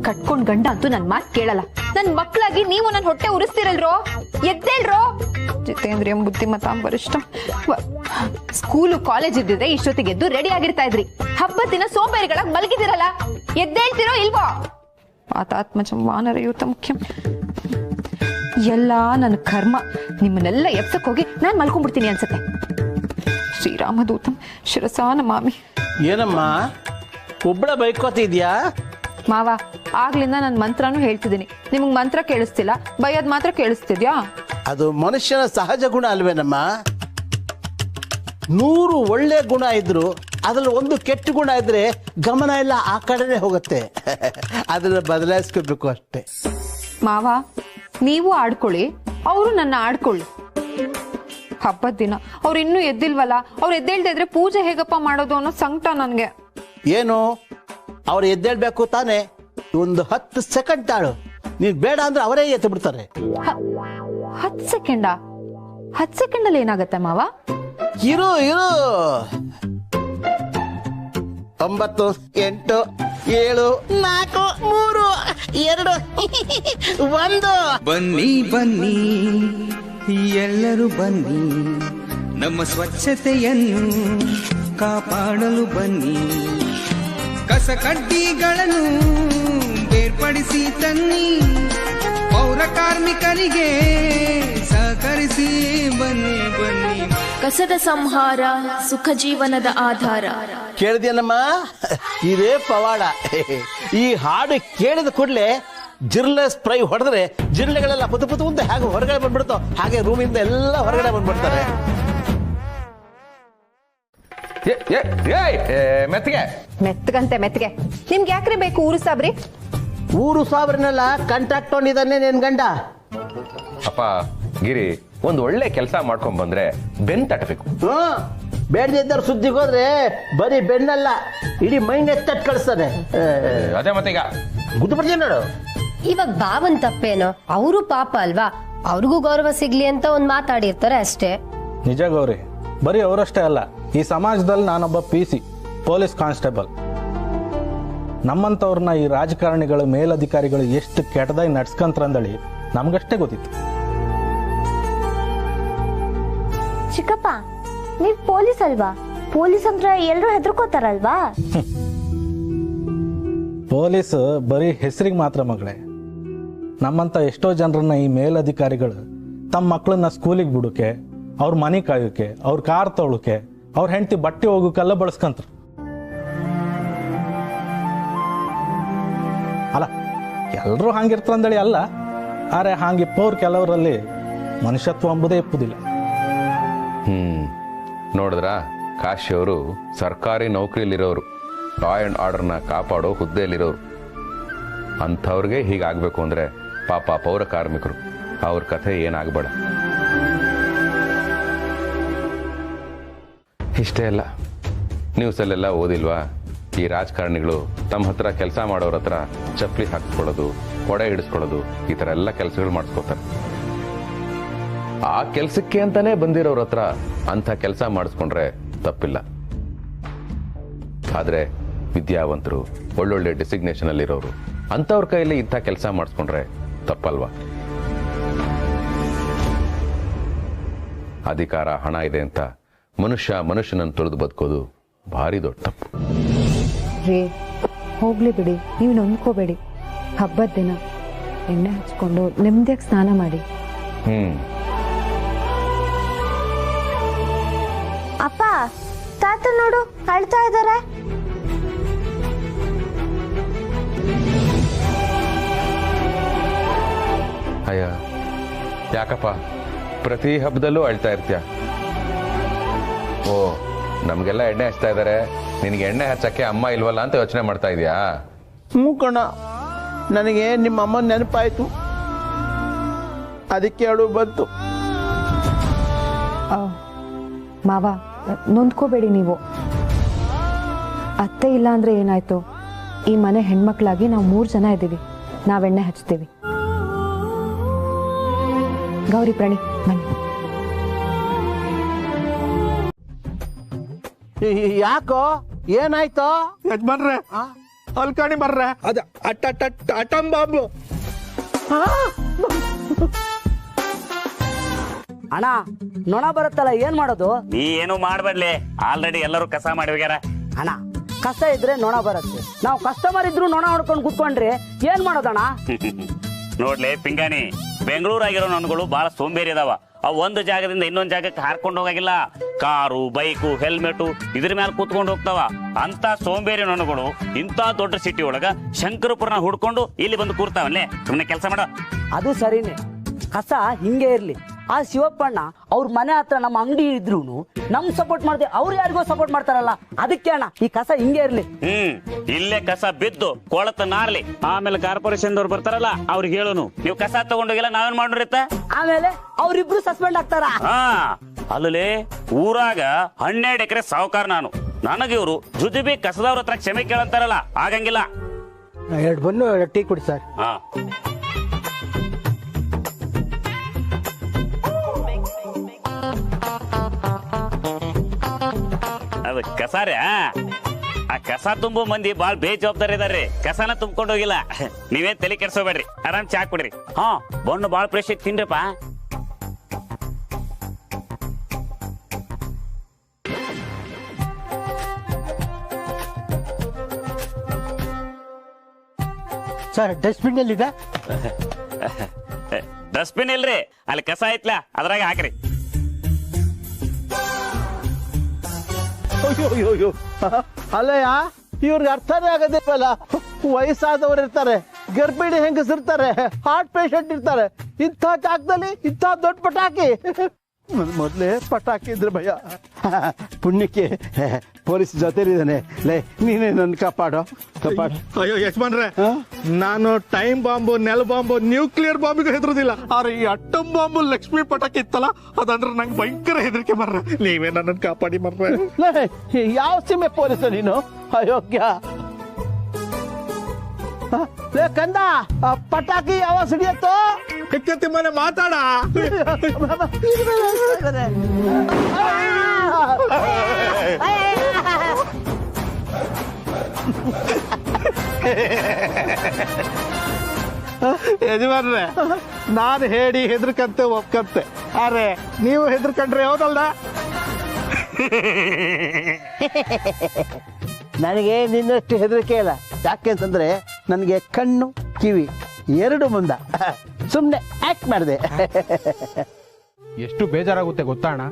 ಕಟ್ಕೊಂಡ್ ಗಂಡ ಅಂತೂ ನನ್ ಮಾತ್ ಕೇಳಲ್ಲ. ನನ್ ಮಕ್ಳಾಗಿ ನೀವು ನನ್ ಹೊಟ್ಟೆ ಉರಿಸ್ತಿರಲ್ರೋ, ಎದ್ದೇಳ್ರೋ. ಜಿತೇಂದ್ರಿಯಂ ಬುದ್ಧಿಮತಾಂ ವರಿಷ್ಠಂ. ಸ್ಕೂಲು ಕಾಲೇಜ್ ಇದ್ದಿದ್ರೆ ಇಷ್ಟೊತ್ತಿಗೆ ಎದ್ದು ರೆಡಿ ಆಗಿರ್ತಾ ಇದ್ರಿ. ಹಬ್ಬದ ದಿನ ಸೋಂಬೇರಿಗಳಾಗಿ ಮಲಗಿದಿರಲ್ಲ, ಎದ್ದೇಳ್ತಿರೋ ಇಲ್ವೋ? ಆತಾತ್ಮಜಂ ವಾನರಯೂತ ಮುಖ್ಯಂ. ಎಲ್ಲ ನನ್ನ ಕರ್ಮ. ನಿಮ್ಮನ್ನೆಲ್ಲ ಎಪ್ಸಕ್ ಹೋಗಿ ನಾನ್ ಮಲ್ಕೊಂಡ್ಬಿಡ್ತೀನಿ ಅನ್ಸತ್ತೆ. ಶ್ರೀರಾಮದೂತಂ ಶಿರಸಾ ನಮಾಮಿ. ಏನಮ್ಮ ಒಬ್ಬಳ ಬೈಕೋತಿದ್ಯಾ? ಮಾವ, ಆಗ್ಲಿಂದ ನಾನು ಮಂತ್ರನೂ ಹೇಳ್ತಿದ್ದೀನಿ. ನಿಮಗ್ ಮಂತ್ರ ಕೇಳಿಸ್ತಿಲ್ಲ, ಬೈಯೋದ್ ಮಾತ್ರ ಕೇಳಿಸ್ತಿದ್ಯಾ? ಅದು ಮನುಷ್ಯನ ಸಹಜ ಗುಣ ಅಲ್ವೇನಮ್ಮ. 100 ಒಳ್ಳೆ ಗುಣ ಇದ್ರು ಅದ್ರಲ್ಲಿ ಒಂದು ಕೆಟ್ಟ ಗುಣ ಇದ್ರೆ ಗಮನ ಎಲ್ಲ ಆ ಕಡೆನೆ ಹೋಗುತ್ತೆ. ಅದನ್ನ ಬದಲಾಯಿಸ್ಕೋಬೇಕು ಅಷ್ಟೇ. ಮಾವ, ನೀವು ಆಡ್ಕೊಳ್ಳಿ, ಅವರು ನನ್ನ ಆಡ್ಕೊಳ್ಳಿ. ಹಬ್ಬದ ದಿನ ಅವ್ರು ಇನ್ನೂ ಎದ್ದಿಲ್ವಲ್ಲ, ಅವ್ರು ಎದ್ದೇಳ್ತಾ ಇದ್ರೆ ಪೂಜೆ ಹೇಗಪ್ಪ ಮಾಡೋದು ಅನ್ನೋ ಸಂಕಟ ನನ್ಗೆ. ಏನು ಅವ್ರು ಎದ್ದೇಳ್ಬೇಕು ತಾನೆ? ಒಂದು 10 ಸೆಕೆಂಡ್ ತಾಳು. ನೀನ್ ಬೇಡ ಅಂದ್ರೆ ಅವರೇ ಎತ್ತು ಬಿಡ್ತಾರೆ. 10 ಸೆಕೆಂಡಾ? 10 ಸೆಕೆಂಡಲ್ಲಿ ಏನಾಗತ್ತೆ ಮಾವ? ಇರು 9, 8, 7, 4, 3, 2, 1. ಬನ್ನಿ ಬನ್ನಿ ಎಲ್ಲರೂ ಬನ್ನಿ, ನಮ್ಮ ಸ್ವಚ್ಛತೆಯನ್ನು ಕಾಪಾಡಲು ಬನ್ನಿ. ಕಸ ಕಡ್ಡಿಗಳನ್ನು ಬೇರ್ಪಡಿಸಿ ತನ್ನಿ, ಪೌರ ಕಾರ್ಮಿಕರಿಗೆ ಸಹಕರಿಸಿ ಬನ್ನಿ ಬನ್ನಿ. ಕಸದ ಸಂಹಾರ ಸುಖ ಜೀವನದ ಆಧಾರ. ಕೇಳಿದ್ಯನಮ್ಮ, ಇದೇ ಪವಾಡ. ಈ ಹಾಡು ಕೇಳಿದ ಕೂಡಲೇ ಜಿರ್ಲೆ ಸ್ಪ್ರೈ ಹೊಡೆದ್ರೆ ಜಿರ್ಲೆಗಳೆಲ್ಲ ಪುತು ಅಂತ ಹೇಗೆ ಹೊರಗಡೆ ಬಂದ್ಬಿಡ್ತೋ ಹಾಗೆ ರೂಮಿಂದ ಎಲ್ಲ ಹೊರಗಡೆ ಬಂದ್ಬಿಡ್ತಾರೆ. ಮೆತ್ತಗೆ ನಿಮ್ಗೆ ಯಾಕ್ರೆ ಬೇಕು ಊರು ಸಾಬ್ರಿ? ಊರು ಸಾಬ್ರನ್ನೆಲ್ಲ ಕಾಂಟ್ರಾಕ್ಟ್ ತಗೊಂಡಿದ್ದಾನೆ ನಿನ್ ಗಂಡ. ಅಪ್ಪ ಗಿರಿ, ಒಂದು ಒಳ್ಳೆ ಕೆಲಸ ಮಾಡ್ಕೊಂಡ್ ಬಂದ್ರೆ ಬೆನ್ ತಟ್ಟಬೇಕು. ಬೇಡದಿದ್ದವ್ರು ಸುದ್ದಿಗೆ ಹೋದ್ರೆ ಬರೀ ಬೆನ್ನಲ್ಲ, ಇಡೀ ಮೈಂಡ್ ಎತ್ತಟ್ ಕಳಿಸ್ತಾನೆ. ಅದೇ ಮತ್ತೆ ಈಗ ಗುದ್ದು ಬರ್ತೀನಿ ನೋಡು. ಇವಾಗ ಬಾವನ್ ತಪ್ಪೇನೋ, ಅವರು ಪಾಪ ಅಲ್ವಾ, ಅವ್ರಿಗೂ ಗೌರವ ಸಿಗ್ಲಿ ಅಂತ ಒಂದ್ ಮಾತಾಡಿರ್ತಾರೆ ಅಷ್ಟೇ. ನಿಜ ಗೌರಿ, ಬರೀ ಅವರಷ್ಟೇ ಅಲ್ಲ, ಈ ಸಮಾಜದಲ್ಲಿ ನಾನೊಬ್ಬ PC, ಪೊಲೀಸ್ ಕಾನ್ಸ್ಟೇಬಲ್. ನಮ್ಮಂತವ್ರನ್ನ ಈ ರಾಜಕಾರಣಿಗಳು ಮೇಲಧಿಕಾರಿಗಳು ಎಷ್ಟು ಕೆಟ್ಟದಾಗಿ ನಡ್ಸ್ಕಂತ್ರಂದಳಿ ನಮ್ಗಷ್ಟೇ ಗೊತ್ತಿತ್ತು. ಚಿಕ್ಕಪ್ಪ, ನೀವ್ ಪೊಲೀಸ್ ಅಲ್ವಾ? ಪೊಲೀಸ್ ಅಂದ್ರೆ ಎಲ್ರು ಹೆದರ್ಕೋತಾರಲ್ವಾ? ಪೊಲೀಸ್ ಬರೀ ಹೆಸರಿಗೆ ಮಾತ್ರ ಮಗಳೇ. ನಮ್ಮಂತ ಎಷ್ಟೋ ಜನರನ್ನ ಈ ಮೇಲಧಿಕಾರಿಗಳು ತಮ್ಮ ಮಕ್ಕಳನ್ನ ಸ್ಕೂಲಿಗೆ ಬಿಡೋಕೆ, ಅವ್ರ ಮನೆ ಕಾಯೋಕೆ, ಅವ್ರ ಕಾರ್ ತೊಳೋಕೆ, ಅವ್ರ ಹೆಂಡತಿ ಬಟ್ಟೆ ಹೋಗೋಕೆಲ್ಲ ಬಳಸ್ಕಂತ್ರ. ಅಲ್ಲ, ಎಲ್ಲರೂ ಹಂಗಿರ್ತಂದೇಳಿ ಅಲ್ಲ, ಆದ್ರೆ ಹಾಂಗಿಪ್ಪವ್ರು ಕೆಲವರಲ್ಲಿ ಮನುಷ್ಯತ್ವ ಎಂಬುದೇ ಇಪ್ಪುದಿಲ್ಲ. ನೋಡಿದ್ರ, ಕಾಶಿಯವರು ಸರ್ಕಾರಿ ನೌಕರಿಯಲ್ಲಿರೋರು, ಲಾ ಅಂಡ್ ಆರ್ಡರ್ನ ಕಾಪಾಡೋ ಹುದ್ದೆಯಲ್ಲಿರೋರು. ಅಂಥವ್ರಿಗೆ ಹೀಗಾಗಬೇಕು ಅಂದ್ರೆ ಪಾಪ ಪೌರ ಕಾರ್ಮಿಕರು, ಅವ್ರ ಕಥೆ ಏನಾಗಬೇಡ. ಇಷ್ಟೇ ಅಲ್ಲ, ನ್ಯೂಸಲ್ಲೆಲ್ಲ ಓದಿಲ್ವಾ, ಈ ರಾಜಕಾರಣಿಗಳು ತಮ್ಮ ಹತ್ರ ಕೆಲಸ ಮಾಡೋರ ಹತ್ರ ಚಪ್ಪಲಿ ಹಾಕಿಸ್ಕೊಳ್ಳೋದು, ಕೊಡೆ ಹಿಡಿಸ್ಕೊಳ್ಳೋದು, ಈ ಥರ ಎಲ್ಲ ಕೆಲಸಗಳು ಮಾಡಿಸ್ಕೋತಾರೆ. ಆ ಕೆಲಸಕ್ಕೆ ಅಂತಾನೆ ಬಂದಿರೋರ ಹತ್ರ ಅಂಥ ಕೆಲಸ ಮಾಡಿಸ್ಕೊಂಡ್ರೆ ತಪ್ಪಿಲ್ಲ. ಆದ್ರೆ ವಿದ್ಯಾವಂತರು, ಒಳ್ಳೊಳ್ಳೆ ಡೆಸಿಗ್ನೇಷನ್ ಅಲ್ಲಿರೋರು, ಅಂಥವ್ರ ಕೈಯಲ್ಲಿ ಇಂಥ ಕೆಲಸ ಮಾಡಿಸ್ಕೊಂಡ್ರೆ ತಪ್ಪಲ್ವಾ? ಅಧಿಕಾರ, ಹಣ ಇದೆ ಅಂತ ಮನುಷ್ಯನನ್ನು ತುಳಿದು ಬದುಕೋದು ಭಾರಿ ದೊಡ್ಡ ತಪ್ಪು. ರೇ, ಹೋಗ್ಲಿ ಬಿಡಿ, ನೀವು ನೊಂದ್ಕೋಬೇಡಿ. ಹಬ್ಬದ ದಿನ ಎಣ್ಣೆ ಹಚ್ಕೊಂಡು ನೆಮ್ಮದಿಯಾಗಿ ಸ್ನಾನ ಮಾಡಿ. ಅಪ್ಪ, ತಾತ ನೋಡು ಅಳ್ತಾ ಇದಾರೆ. ಅಯ್ಯ, ಯಾಕಪ್ಪ ಪ್ರತಿ ಹಬ್ಬದಲ್ಲೂ ಅಳ್ತಾ ಇರ್ತೀಯ? ಓ, ನಮ್ಗೆಲ್ಲ ಎಣ್ಣೆ ಹಚ್ತಾ ಇದಾರೆ, ನಿನಗೆ ಎಣ್ಣೆ ಹಚ್ಚಕ್ಕೆ ಅಮ್ಮ ಇಲ್ವಲ್ಲ ಅಂತ ಯೋಚನೆ ಮಾಡ್ತಾ ಇದೀಯಾ? ಕಣ, ನನಗೆ ನಿಮ್ಮ ಅಮ್ಮನ ನೆನಪಾಯ್ತು, ಅದಕ್ಕೆ ಅಳು ಬಂತು. ಮಾವ, ನೊಂದ್ಕೋಬೇಡಿ ನೀವು. ಅತ್ತೆ ಇಲ್ಲ ಅಂದ್ರೆ ಏನಾಯ್ತು? ಈ ಮನೆ ಹೆಣ್ಮಕ್ಳಾಗಿ ನಾವು 3 ಜನ ಇದ್ದೀವಿ, ನಾವೆಣ್ಣೆ ಹಚ್ತೀವಿ. ಗೌರಿ, ಪ್ರಾಣಿ ಬನ್ನಿ. ಯಾಕೋ, ಏನಾಯ್ತೋ? ಯಜಮಾನ್ರೆ, ಅಲ್ಕಾಣಿ ಬರ್ರ ಅದ ಅಟಂ ಬಾಂಬು. ಅಣ್ಣ ನೊಣ ಬರುತ್ತಲ್ಲ ಏನ್ ಮಾಡೋದು? ನೀ ಏನು ಮಾಡ್ಬೇಡ್ಲಿ, ಆಲ್ರೆಡಿ ಎಲ್ಲರೂ ಕಸ ಮಾಡಿ ಹೋಗ್ಯಾರ. ಅಣ್ಣ ಕಸ ಇದ್ರೆ ನೊಣ ಬರುತ್ತೆ, ನಾವು ಕಸ್ಟಮರ್ ಇದ್ರು ನೊಣ ಹೊಡ್ಕೊಂಡು ಕುತ್ಕೊಂಡ್ರಿ ಏನ್ ಮಾಡೋದಣ್ಣ? ನೋಡ್ಲಿ ಪಿಂಗಾಣಿ, ಬೆಂಗಳೂರಾಗಿರೋ ನೊಣಗಳು ಬಹಳ ಸೋಂಬೇರಿ ಅದಾವ. ಅವು ಒಂದು ಜಾಗದಿಂದ ಇನ್ನೊಂದು ಜಾಗಕ್ಕೆ ಹಾರ್ಕೊಂಡು ಹೋಗಾಗಿಲ್ಲ. ಕಾರು, ಬೈಕು, ಹೆಲ್ಮೆಟ್ ಇದ್ರ ಮೇಲೆ ಕೂತ್ಕೊಂಡು ಹೋಗ್ತಾವ. ಅಂತ ಸೋಂಬೇರಿ ನೊಣಗಳು ಇಂತ ದೊಡ್ಡ ಸಿಟಿ ಒಳಗ ಶಂಕರಪುರನ ಹುಡ್ಕೊಂಡು ಇಲ್ಲಿ ಬಂದು ಕೂರ್ತಾವಲ್ಲೇ. ಸುಮ್ಮನೆ ಕೆಲಸ ಮಾಡ. ಅದು ಸರಿನೇ, ಕಸ ಹಿಂಗೆ ಇರ್ಲಿ. ಆ ಶಿವಪ್ಪಣ್ಣ ಅವ್ರ ಮನೆ ಹತ್ರ ನಮ್ಮ ಅಂಗಡಿ ಇದ್ರು ನಮ್ ಸಪೋರ್ಟ್ ಮಾಡ್ದೆ, ಅವ್ರು ಯಾರಿಗೋ ಸಪೋರ್ಟ್ ಮಾಡ್ತಾರಲ್ಲ, ಅದಕ್ಕೆ ಅಣ್ಣ ಈ ಕಸ ಹಿಂಗೆ ಇರ್ಲಿ. ಇಲ್ಲೇ ಕಸ ಬಿದ್ದು ಕೊಳತ ನಾರ್ಲಿ, ಆಮೇಲೆ ಕಾರ್ಪೊರೇಷನ್ ದವ್ರು ಬರ್ತಾರಲ್ಲ ಅವ್ರಿಗೆ ಹೇಳೋನು ನೀವು ಕಸ ತಗೊಂಡೋಗಿಲ್ಲ ನಾವೇನ್ ಮಾಡಿರತ್ತ. ಆಮೇಲೆ ಅವ್ರಿಬ್ರು ಸಸ್ಪೆಂಡ್ ಆಗ್ತಾರ. ಅಲ್ಲೇ ಊರಾಗ 12 ಎಕರೆ ಸಾವುಕಾರ ನಾನು. ನನಗೆ ಇವರು ಜುಜುಬಿ ಕಸದವ್ರ ಹತ್ರ ಕ್ಷಮೆ ಕೇಳಂತಾರಲ್ಲ, ಆಗಂಗಿಲ್ಲ. 2 ಬನ್ನು ಟೀ ಕುಡಿ ಸರ್. ಅದು ಕಸಾರೆ, ಆ ಕಸ ತುಂಬೋ ಮಂದಿ ಬಾಳ್ ಬೇಜವಾಬ್ದಾರಿ ಇದಾರೆ. ಕಸನ ತುಂಬ್ಕೊಂಡು ಹೋಗಿಲ್ಲ. ನೀವೇನ್ ತಲೆ ಕೆಡ್ಸೋಬೇಡ್ರಿ, ಆರಾಮ್ ಚಾ ಕುಡ್ರಿ. ಬಣ್ಣು ಬಾಳ್ ಫ್ರೆಶ್ ಐತಿ, ತಿನ್ರಪ್ಪ. ಸರ್ ಡಸ್ಟ್ಬಿನ್ ಎಲ್ಲಿದೆ? ಡಸ್ಟ್ಬಿನ್ ಇಲ್ರಿ, ಅಲ್ಲಿ ಕಸ ಐತ್ಲ ಅದ್ರಾಗ ಹಾಕ್ರಿ. ಅಯ್ಯೋ ಅಲ್ಲಯ್ಯ, ಇವ್ರಿಗೆ ಅರ್ಥನೇ ಆಗೋದಿಲ್ವಲ್ಲ. ವಯಸ್ಸಾದವ್ರು ಇರ್ತಾರೆ, ಗರ್ಭಿಣಿ ಹೆಂಗಸಿರ್ತಾರೆ, ಹಾರ್ಟ್ ಪೇಷಂಟ್ ಇರ್ತಾರೆ. ಇಂಥ ಜಾಗದಲ್ಲಿ ಇಂಥ ದೊಡ್ಡ ಪಟಾಕಿ. ಮೊದ್ಲೇ ಪಟಾಕಿ ಇದ್ರೆ ಭಯ. ಪುಣ್ಯಕ್ಕೆ ಪೊಲೀಸ್ ಜೊತೆಲಿದ್ದಾನೆ. ಲೇ ನೀನೇ ನನ್ನ ಕಾಪಾಡು. ಅಯ್ಯೋ ಯಜಮಾನ್ರೆ, ನಾನು ಟೈಮ್ ಬಾಂಬು, ನೆಲ ಬಾಂಬು, ನ್ಯೂಕ್ಲಿಯರ್ ಬಾಂಬಿಗೂ ಹೆದರುದಿಲ್ಲ. ಆದ್ರೆ ಈ ಅಟ್ಟಂ ಬಾಂಬು ಲಕ್ಷ್ಮಿ ಪಟಾಕಿ ಇತ್ತಲ್ಲ, ಅದಂದ್ರೆ ನಂಗೆ ಭಯಂಕರ ಹೆದರಿಕೆ ಮರ್ರೆ. ನೀವೇ ನನ್ನನ್ನು ಕಾಪಾಡಿ ಮರ್ರೆ. ಯಾವ ಸೀಮೆ ಪೊಲೀಸ ನೀನು? ಅಯೋಗ್ಯ. ಲೇ ಕಂದ, ಪಟಾಕಿ ಯಾವ ಸಿಡಿಯತ್ತೋ ಎತ್ತಿ ಮನೆ ಮಾತಾಡ. ಯಜಮಾನ್ರೆ, ನಾನು ಹೇಳಿ ಹೆದರ್ಕಂತೆ ಒಪ್ಕಂತೆ, ಅರೆ ನೀವು ಹೆದರ್ಕೊಂಡ್ರೆ ಹೌದಲ್ದ? ನನಗೆ ನಿನ್ನಷ್ಟು ಹೆದರಿಕೆ ಇಲ್ಲ. ಯಾಕೆ ಅಂತಂದ್ರೆ ನನಗೆ ಕಣ್ಣು ಕಿವಿ 2 ಮುಂದ. ಸುಮ್ಮನೆ ಆಕ್ಟ್ ಮಾಡಿದೆ. ಎಷ್ಟು ಬೇಜಾರಾಗುತ್ತೆ ಗೊತ್ತಾ ಅಣ್ಣ?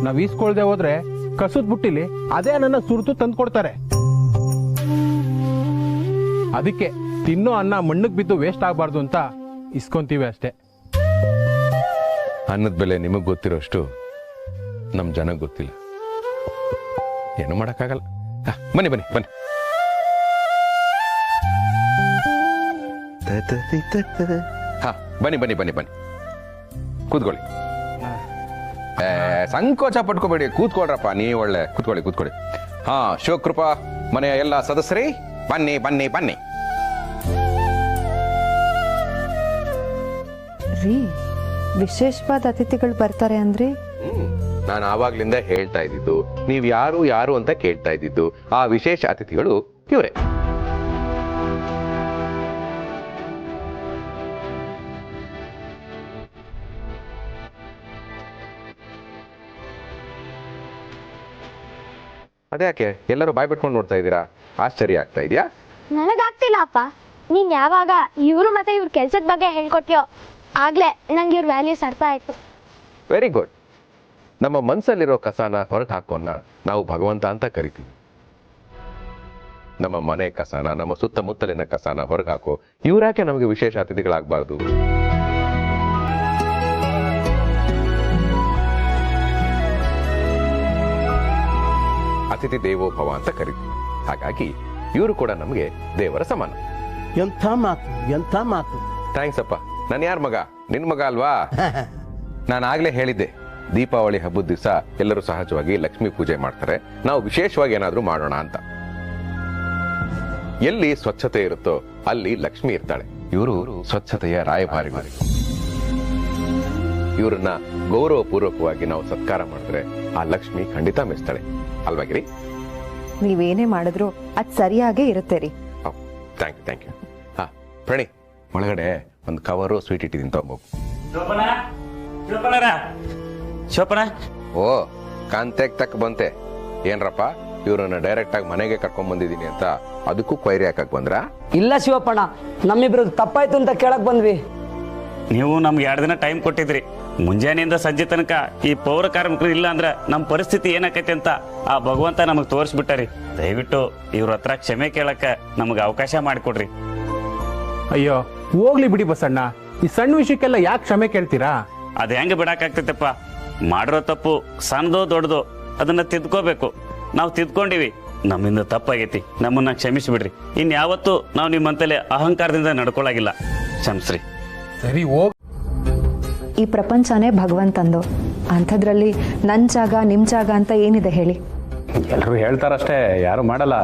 ನಾವ್ ಈಸ್ಕೊಳ್ದೆ ಹೋದ್ರೆ ಕಸದ ಬುಟ್ಟಿಲಿ ಅದೇ ನನ್ನ ಸುರ್ತು ತಂದ್ಕೊಡ್ತಾರೆ. ಅದಕ್ಕೆ ತಿನ್ನೋ ಅನ್ನ ಮಣ್ಣಕ್ ಬಿದ್ದು ವೇಸ್ಟ್ ಆಗ್ಬಾರ್ದು ಅಂತ ಇಸ್ಕೊಂತೀವಿ ಅಷ್ಟೇ. ಅನ್ನದ ಬೆಲೆ ನಿಮಗ್ ಗೊತ್ತಿರೋಷ್ಟು ನಮ್ ಜನಕ್ಕೆ ಗೊತ್ತಿಲ್ಲ. ಏನು ಮಾಡಕ್ಕಾಗಲ್ಲ. ಬನ್ನಿ ಬನ್ನಿ ಬನ್ನಿ. ಬನ್ನಿ ಬನ್ನಿ ಬನ್ನಿ ಬನ್ನಿ, ಕೂತ್ಕೊಳ್ಳಿ. ಸಂಕೋಚ ಪಟ್ಕೋಬೇಡಿ, ಕೂತ್ಕೊಳ್ರಪ್ಪ. ನೀವು ಒಳ್ಳೆ ಕೂತ್ಕೊಳ್ಳಿ ಕೂತ್ಕೊಳ್ಳಿ. ಶಿವಕೃಪಾ ಮನೆಯ ಎಲ್ಲ ಸದಸ್ಯರೇ ಬನ್ನಿ ಬನ್ನಿ ಬನ್ನಿ. ರೀ, ವಿಶೇಷವಾದ ಅತಿಥಿಗಳು ಬರ್ತಾರೆ ಅಂದ್ರೆ? ನಾನು ಆವಾಗ್ಲಿಂದ ಹೇಳ್ತಾ ಇದ್ದಿದ್ದು, ನೀವ್ ಯಾರು ಯಾರು ಅಂತ ಕೇಳ್ತಾ ಇದ್ದಿದ್ದು. ಆ ವಿಶೇಷ ಅತಿಥಿಗಳು ಇವರೇ. ಅದ್ಯಾಕೆ ಎಲ್ಲರೂ ಬಾಯ್ ಬಿಟ್ಕೊಂಡು ನೋಡ್ತಾ ಇದ್ದೀರಾ? ಆಶ್ಚರ್ಯ ಆಗ್ತಾ ಇದೆಯಾ? ನನಗಾಗ್ತಿಲ್ಲ ಅಪ್ಪ. ನೀನ್ ಯಾವಾಗ ಇವ್ರು ಮತ್ತೆ ಇವ್ರ ಕೆಲ್ಸದ ಬಗ್ಗೆ ಹೇಳ್ಕೊಟ್ಯೋ ಆಗ್ಲೇ ನಂಗೆ ಇವ್ರ ವ್ಯಾಲ್ಯೂಸ್ ಅರ್ಥ ಆಯ್ತು. Very good. ನಮ್ಮ ಮನಸ್ಸಲ್ಲಿರೋ ಕಸನ ಹೊರಗೆ ಹಾಕೋಣ ನಾವು ಭಗವಂತ ಅಂತ ಕರಿತೀವಿ. ನಮ್ಮ ಮನೆ ಕಸನ, ನಮ್ಮ ಸುತ್ತಮುತ್ತಲಿನ ಕಸನ ಹೊರಗೆ ಹಾಕೋ ಇವ್ರ್ಯಾಕೆ ನಮಗೆ ವಿಶೇಷ ಅತಿಥಿಗಳಾಗಬಾರ್ದು? ಅತಿಥಿ ದೇವೋ ಭವ ಅಂತ ಕರಿತೀವಿ. ಹಾಗಾಗಿ ಇವರು ಕೂಡ ನಮಗೆ ದೇವರ ಸಮಾನ. ಎಂಥ ಮಾತು, ಎಂಥ ಮಾತು. ಥ್ಯಾಂಕ್ಸ್ ಅಪ್ಪ. ನಾನು ಯಾರ ಮಗ? ನಿನ್ ಮಗ ಅಲ್ವಾ? ನಾನು ಆಗ್ಲೇ ಹೇಳಿದ್ದೆ, ದೀಪಾವಳಿ ಹಬ್ಬದ ದಿವಸ ಎಲ್ಲರೂ ಸಹಜವಾಗಿ ಲಕ್ಷ್ಮೀ ಪೂಜೆ ಮಾಡ್ತಾರೆ, ನಾವು ವಿಶೇಷವಾಗಿ ಏನಾದ್ರೂ ಮಾಡೋಣ ಅಂತ. ಎಲ್ಲಿ ಸ್ವಚ್ಛತೆ ಇರುತ್ತೋ ಅಲ್ಲಿ ಲಕ್ಷ್ಮಿ ಇರ್ತಾಳೆ. ಇವರು ಸ್ವಚ್ಛತೆಯ ರಾಯಭಾರಿಗಳು. ಇವರನ್ನ ಗೌರವ ಪೂರ್ವಕವಾಗಿ ನಾವು ಸತ್ಕಾರ ಮಾಡಿದ್ರೆ ಆ ಲಕ್ಷ್ಮಿ ಖಂಡಿತ ಮೆಚ್ತಾಳೆ, ಅಲ್ವಾಗಿರಿ? ನೀವೇನೇ ಮಾಡಿದ್ರು ಅದ್ ಸರಿಯಾಗೇ ಇರುತ್ತೆ ರೀ. ಥ್ಯಾಂಕ್ ಯು ಹಾ ಪ್ರಣಿ ಒಳಗಡೆ ಒಂದು ಕವರು ಸ್ವೀಟ್ ಇಟ್ಟಿದ್ದೀನಿ ತಗೊಂಬೋಗು. ಶೋಪನ ಓ ಕಾಂತೆಗ್ ತಕ್ಕ ಬಂತೆ ಏನ್ರಪ್ಪ ಇವ್ರನ್ನ ಡೈರೆಕ್ಟ್ ಆಗಿ ಮನೆಗೆ ಕರ್ಕೊಂಡ್ ಬಂದಿದ್ದೀನಿ ಅಂತ ಅದಕ್ಕೂ ಕ್ವೈರಿ ಹಾಕಕ್ ಬಂದ್ರ? ಇಲ್ಲ ಶಿವಪ್ಪಣ್ಣ, ನಮ್ಮಿಬ್ರದ್ದು ತಪ್ಪಾಯ್ತು ಅಂತ ಕೇಳಕ್ ಬಂದ್ವಿ. ನೀವು ನಮ್ಗೆ 2 ದಿನ ಟೈಮ್ ಕೊಟ್ಟಿದ್ರಿ. ಮುಂಜಾನೆಯಿಂದ ಸಂಜೆ ತನಕ ಈ ಪೌರ ಕಾರ್ಮಿಕರು ಇಲ್ಲ ಅಂದ್ರೆ ನಮ್ಮ ಪರಿಸ್ಥಿತಿ ಏನಾಕೈತಿ ಅಂತ ಆ ಭಗವಂತ ನಮಗೆ ತೋರಿಸ್ಬಿಟ್ಟಾರಿ. ದಯವಿಟ್ಟು ಇವ್ರ ಹತ್ರ ಕ್ಷಮೆ ಕೇಳಕ್ಕ ನಮಗೆ ಅವಕಾಶ ಮಾಡಿಕೊಡ್ರಿ. ಅಯ್ಯೋ ಹೋಗ್ಲಿ ಬಿಡಿ ಬಸಣ್ಣ, ಈ ಸಣ್ಣ ವಿಷಯಕ್ಕೆಲ್ಲ ಯಾಕೆ ಕ್ಷಮೆ ಕೇಳ್ತೀರಾ? ಅದ್ ಹೆಂಗ ಬಿಡಾಕಾಗ್ತೈತಪ್ಪ? ಮಾಡಿರೋ ತಪ್ಪು ಸಣ್ಣದೋ ದೊಡ್ಡದೋ ಅದನ್ನ ತಿದ್ಕೋಬೇಕು. ನಾವು ತಿದ್ಕೊಂಡಿವಿ, ನಮ್ಮಿಂದ ತಪ್ಪಾಗೈತಿ, ನಮ್ಮನ್ನ ಕ್ಷಮಿಸಿಬಿಡ್ರಿ. ಇನ್ಯಾವತ್ತೂ ನಾವು ನಿಮ್ಮಂತಲೇ ಅಹಂಕಾರದಿಂದ ನಡ್ಕೊಳಾಗಿಲ್ಲ, ಕ್ಷಮಿಸ್ರಿ. ಸರಿ ಹೋಗ್. ಈ ಪ್ರಪಂಚನೇ ಭಗವಂತಂದು, ಅಂಥದ್ರಲ್ಲಿ ನನ್ನ ಜಾಗ ನಿಮ್ಮ ಜಾಗ ಅಂತ ಏನಿದೆ ಹೇಳಿ? ಎಲ್ಲರೂ ಹೇಳ್ತಾರಷ್ಟೇ, ಯಾರು ಮಾಡಲ್ಲ.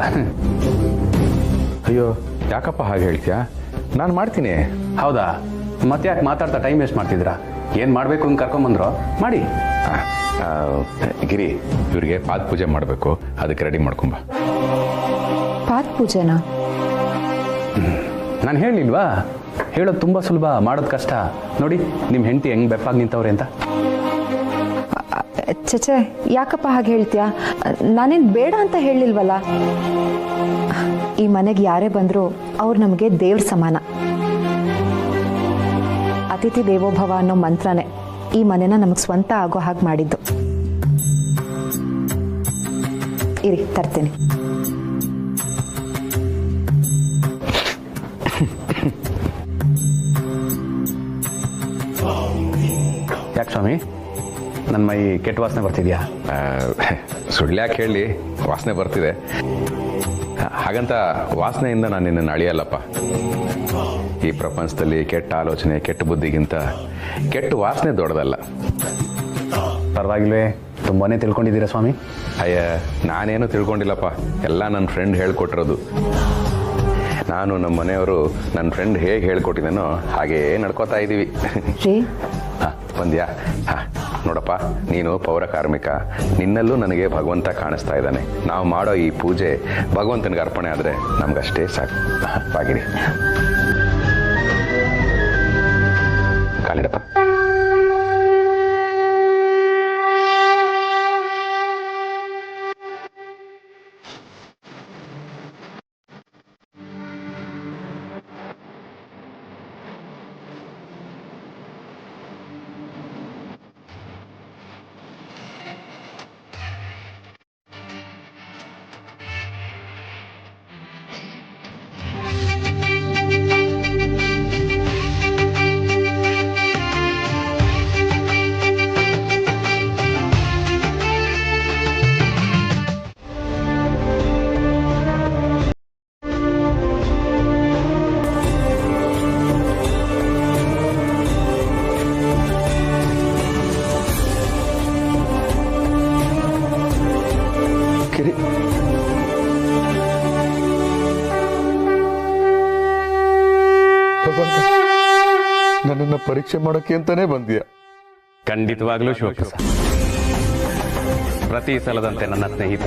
ಅಯ್ಯೋ ಯಾಕಪ್ಪ ಹಾಗೆ ಹೇಳ್ತೀಯಾ? ನಾನು ಮಾಡ್ತೀನಿ. ಹೌದಾ? ಮತ್ತೆ ಯಾಕೆ ಮಾತಾಡ್ತಾ ಟೈಮ್ ವೇಸ್ಟ್ ಮಾಡ್ತಿದ್ದೀರಾ? ಏನು ಮಾಡಬೇಕು ಅಂತ ಕರ್ಕೊಂಬಂದ್ರೋ ಮಾಡಿ. ಗಿರಿ, ಇವ್ರಿಗೆ ಪಾದ ಪೂಜೆ ಮಾಡಬೇಕು, ಅದಕ್ಕೆ ರೆಡಿ ಮಾಡ್ಕೊಂಬ. ಪಾದ ಪೂಜೆನಾ? ನಾನು ಹೇಳಿಲ್ವಾ? ಹೇಳೋದು ತುಂಬ ಸುಲಭ, ಮಾಡೋದು ಕಷ್ಟ. ನೋಡಿ ನಿಮ್ಮ ಹೆಂಡತಿ ಹೆಂಗೆ ಬೆಪ್ಪಾಗಿ ನಿಂತವ್ರೆ ಅಂತ. ಚಚೆ, ಯಾಕಪ್ಪ ಹಾಗೆ ಹೇಳ್ತೀಯಾ? ನಾನೇನು ಬೇಡ ಅಂತ ಹೇಳಿಲ್ವಲ್ಲ. ಈ ಮನೆಗೆ ಯಾರೇ ಬಂದರೂ ಅವ್ರು ನಮಗೆ ದೇವ್ರ ಸಮಾನ. ಅತಿಥಿ ದೇವೋಭವ ಅನ್ನೋ ಮಂತ್ರನೇ ಈ ಮನೆನ ನಮಗೆ ಸ್ವಂತ ಆಗೋ ಹಾಗೆ ಮಾಡಿದ್ದು. ಇರಿ, ತರ್ತೀನಿ. ಯಾಕೆ ಸ್ವಾಮಿ, ನನ್ನ ಮೈ ಕೆಟ್ಟ ವಾಸನೆ ಬರ್ತಿದ್ಯಾ? ಸುಳ್ಳ್ಯಾಕೆ ಹೇಳಿ, ವಾಸನೆ ಬರ್ತಿದೆ. ಹಾಗಂತ ವಾಸನೆಯಿಂದ ನಾನು ನಿನ್ನನ್ನು ಅಳಿಯಲ್ಲಪ್ಪ. ಈ ಪ್ರಪಂಚದಲ್ಲಿ ಕೆಟ್ಟ ಆಲೋಚನೆ, ಕೆಟ್ಟ ಬುದ್ಧಿಗಿಂತ ಕೆಟ್ಟ ವಾಸನೆ ದೊಡ್ಡದಲ್ಲ. ಪರವಾಗಿಲ್ವೇ, ತುಂಬಾನೇ ತಿಳ್ಕೊಂಡಿದ್ದೀರಾ ಸ್ವಾಮಿ? ಅಯ್ಯ, ನಾನೇನು ತಿಳ್ಕೊಂಡಿಲ್ಲಪ್ಪ, ಎಲ್ಲ ನನ್ನ ಫ್ರೆಂಡ್ ಹೇಳ್ಕೊಟ್ಟಿರೋದು. ನಾನು ನಮ್ಮ ಮನೆಯವರು ನನ್ನ ಫ್ರೆಂಡ್ ಹೇಗೆ ಹೇಳ್ಕೊಟ್ಟಿದ್ದೇನೋ ಹಾಗೇ ನಡ್ಕೋತಾ ಇದ್ದೀವಿ. ಹಾಂ, ಬಂದ್ಯಾ? ಹಾಂ, ನೋಡಪ್ಪ, ನೀನು ಪೌರ ಕಾರ್ಮಿಕ, ನಿನ್ನಲ್ಲೂ ನನಗೆ ಭಗವಂತ ಕಾಣಿಸ್ತಾ ಇದ್ದಾನೆ. ನಾವು ಮಾಡೋ ಈ ಪೂಜೆ ಭಗವಂತನಿಗೆ ಅರ್ಪಣೆ ಆದರೆ ನಮ್ಗಷ್ಟೇ ಸಾಕು. ಬಾಗಿರಿ, ಕಾಲಿಡಪ್ಪ. ನನ್ನನ್ನು ಪರೀಕ್ಷೆ ಮಾಡೋಕೆ ಅಂತಾನೆ ಬಂದಿಯ? ಖಂಡಿತವಾಗ್ಲೂ ಶಿವಪ್ರಸಾದ್, ಪ್ರತಿ ಸಲದಂತೆ ನನ್ನ ಸ್ನೇಹಿತ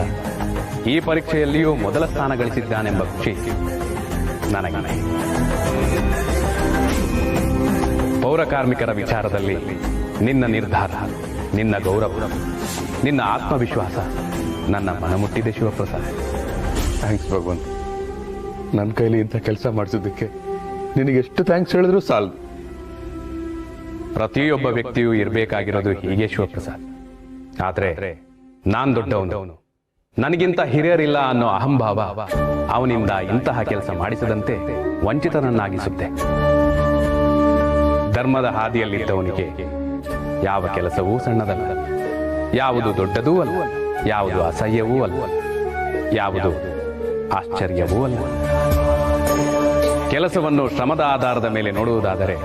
ಈ ಪರೀಕ್ಷೆಯಲ್ಲಿಯೂ ಮೊದಲ ಸ್ಥಾನ ಗಳಿಸಿದ್ದಾನೆಂಬ ಖುಷಿ ನನಗಿದೆ. ಪೌರ ಕಾರ್ಮಿಕರ ವಿಚಾರದಲ್ಲಿ ನಿನ್ನ ನಿರ್ಧಾರ, ನಿನ್ನ ಗೌರವ, ನಿನ್ನ ಆತ್ಮವಿಶ್ವಾಸ ನನ್ನ ಮನಮುಟ್ಟಿದೆ ಶಿವಪ್ರಸಾದ್. ಥ್ಯಾಂಕ್ಸ್ ಭಗವಂತ, ನನ್ನ ಕೈಲಿ ಇಂಥ ಕೆಲಸ ಮಾಡಿಸೋದಕ್ಕೆ ನಿನಗೆ ಎಷ್ಟು ಥ್ಯಾಂಕ್ಸ್ ಹೇಳಿದ್ರು ಸಾಲದು. ಪ್ರತಿಯೊಬ್ಬ ವ್ಯಕ್ತಿಯೂ ಇರಬೇಕಾಗಿರೋದು ಹೀಗೆ ಶಿವಪ್ರಸಾದ್. ಆದ್ರೆ ನಾನ್ ದೊಡ್ಡವನು, ನನಗಿಂತ ಹಿರಿಯರಿಲ್ಲ ಅನ್ನೋ ಅಹಂಭಾವ ಅವನಿಂದ ಇಂತಹ ಕೆಲಸ ಮಾಡಿಸದಂತೆ ವಂಚಿತನನ್ನಾಗಿಸುತ್ತೆ. ಧರ್ಮದ ಹಾದಿಯಲ್ಲಿದ್ದವನಿಗೆ ಯಾವ ಕೆಲಸವೂ ಸಣ್ಣದಲ್ಲ, ಯಾವುದು ದೊಡ್ಡದೂ ಅಲ್ಲ, ಯಾವುದು ಅಸಹ್ಯವೂ ಅಲ್ಲ, ಯಾವುದು ಆಶ್ಚರ್ಯವೂ ಅಲ್ಲ. ಕೆಲಸವನ್ನು ಶ್ರಮದ ಆಧಾರದ ಮೇಲೆ ನೋಡುವುದಾದರೆ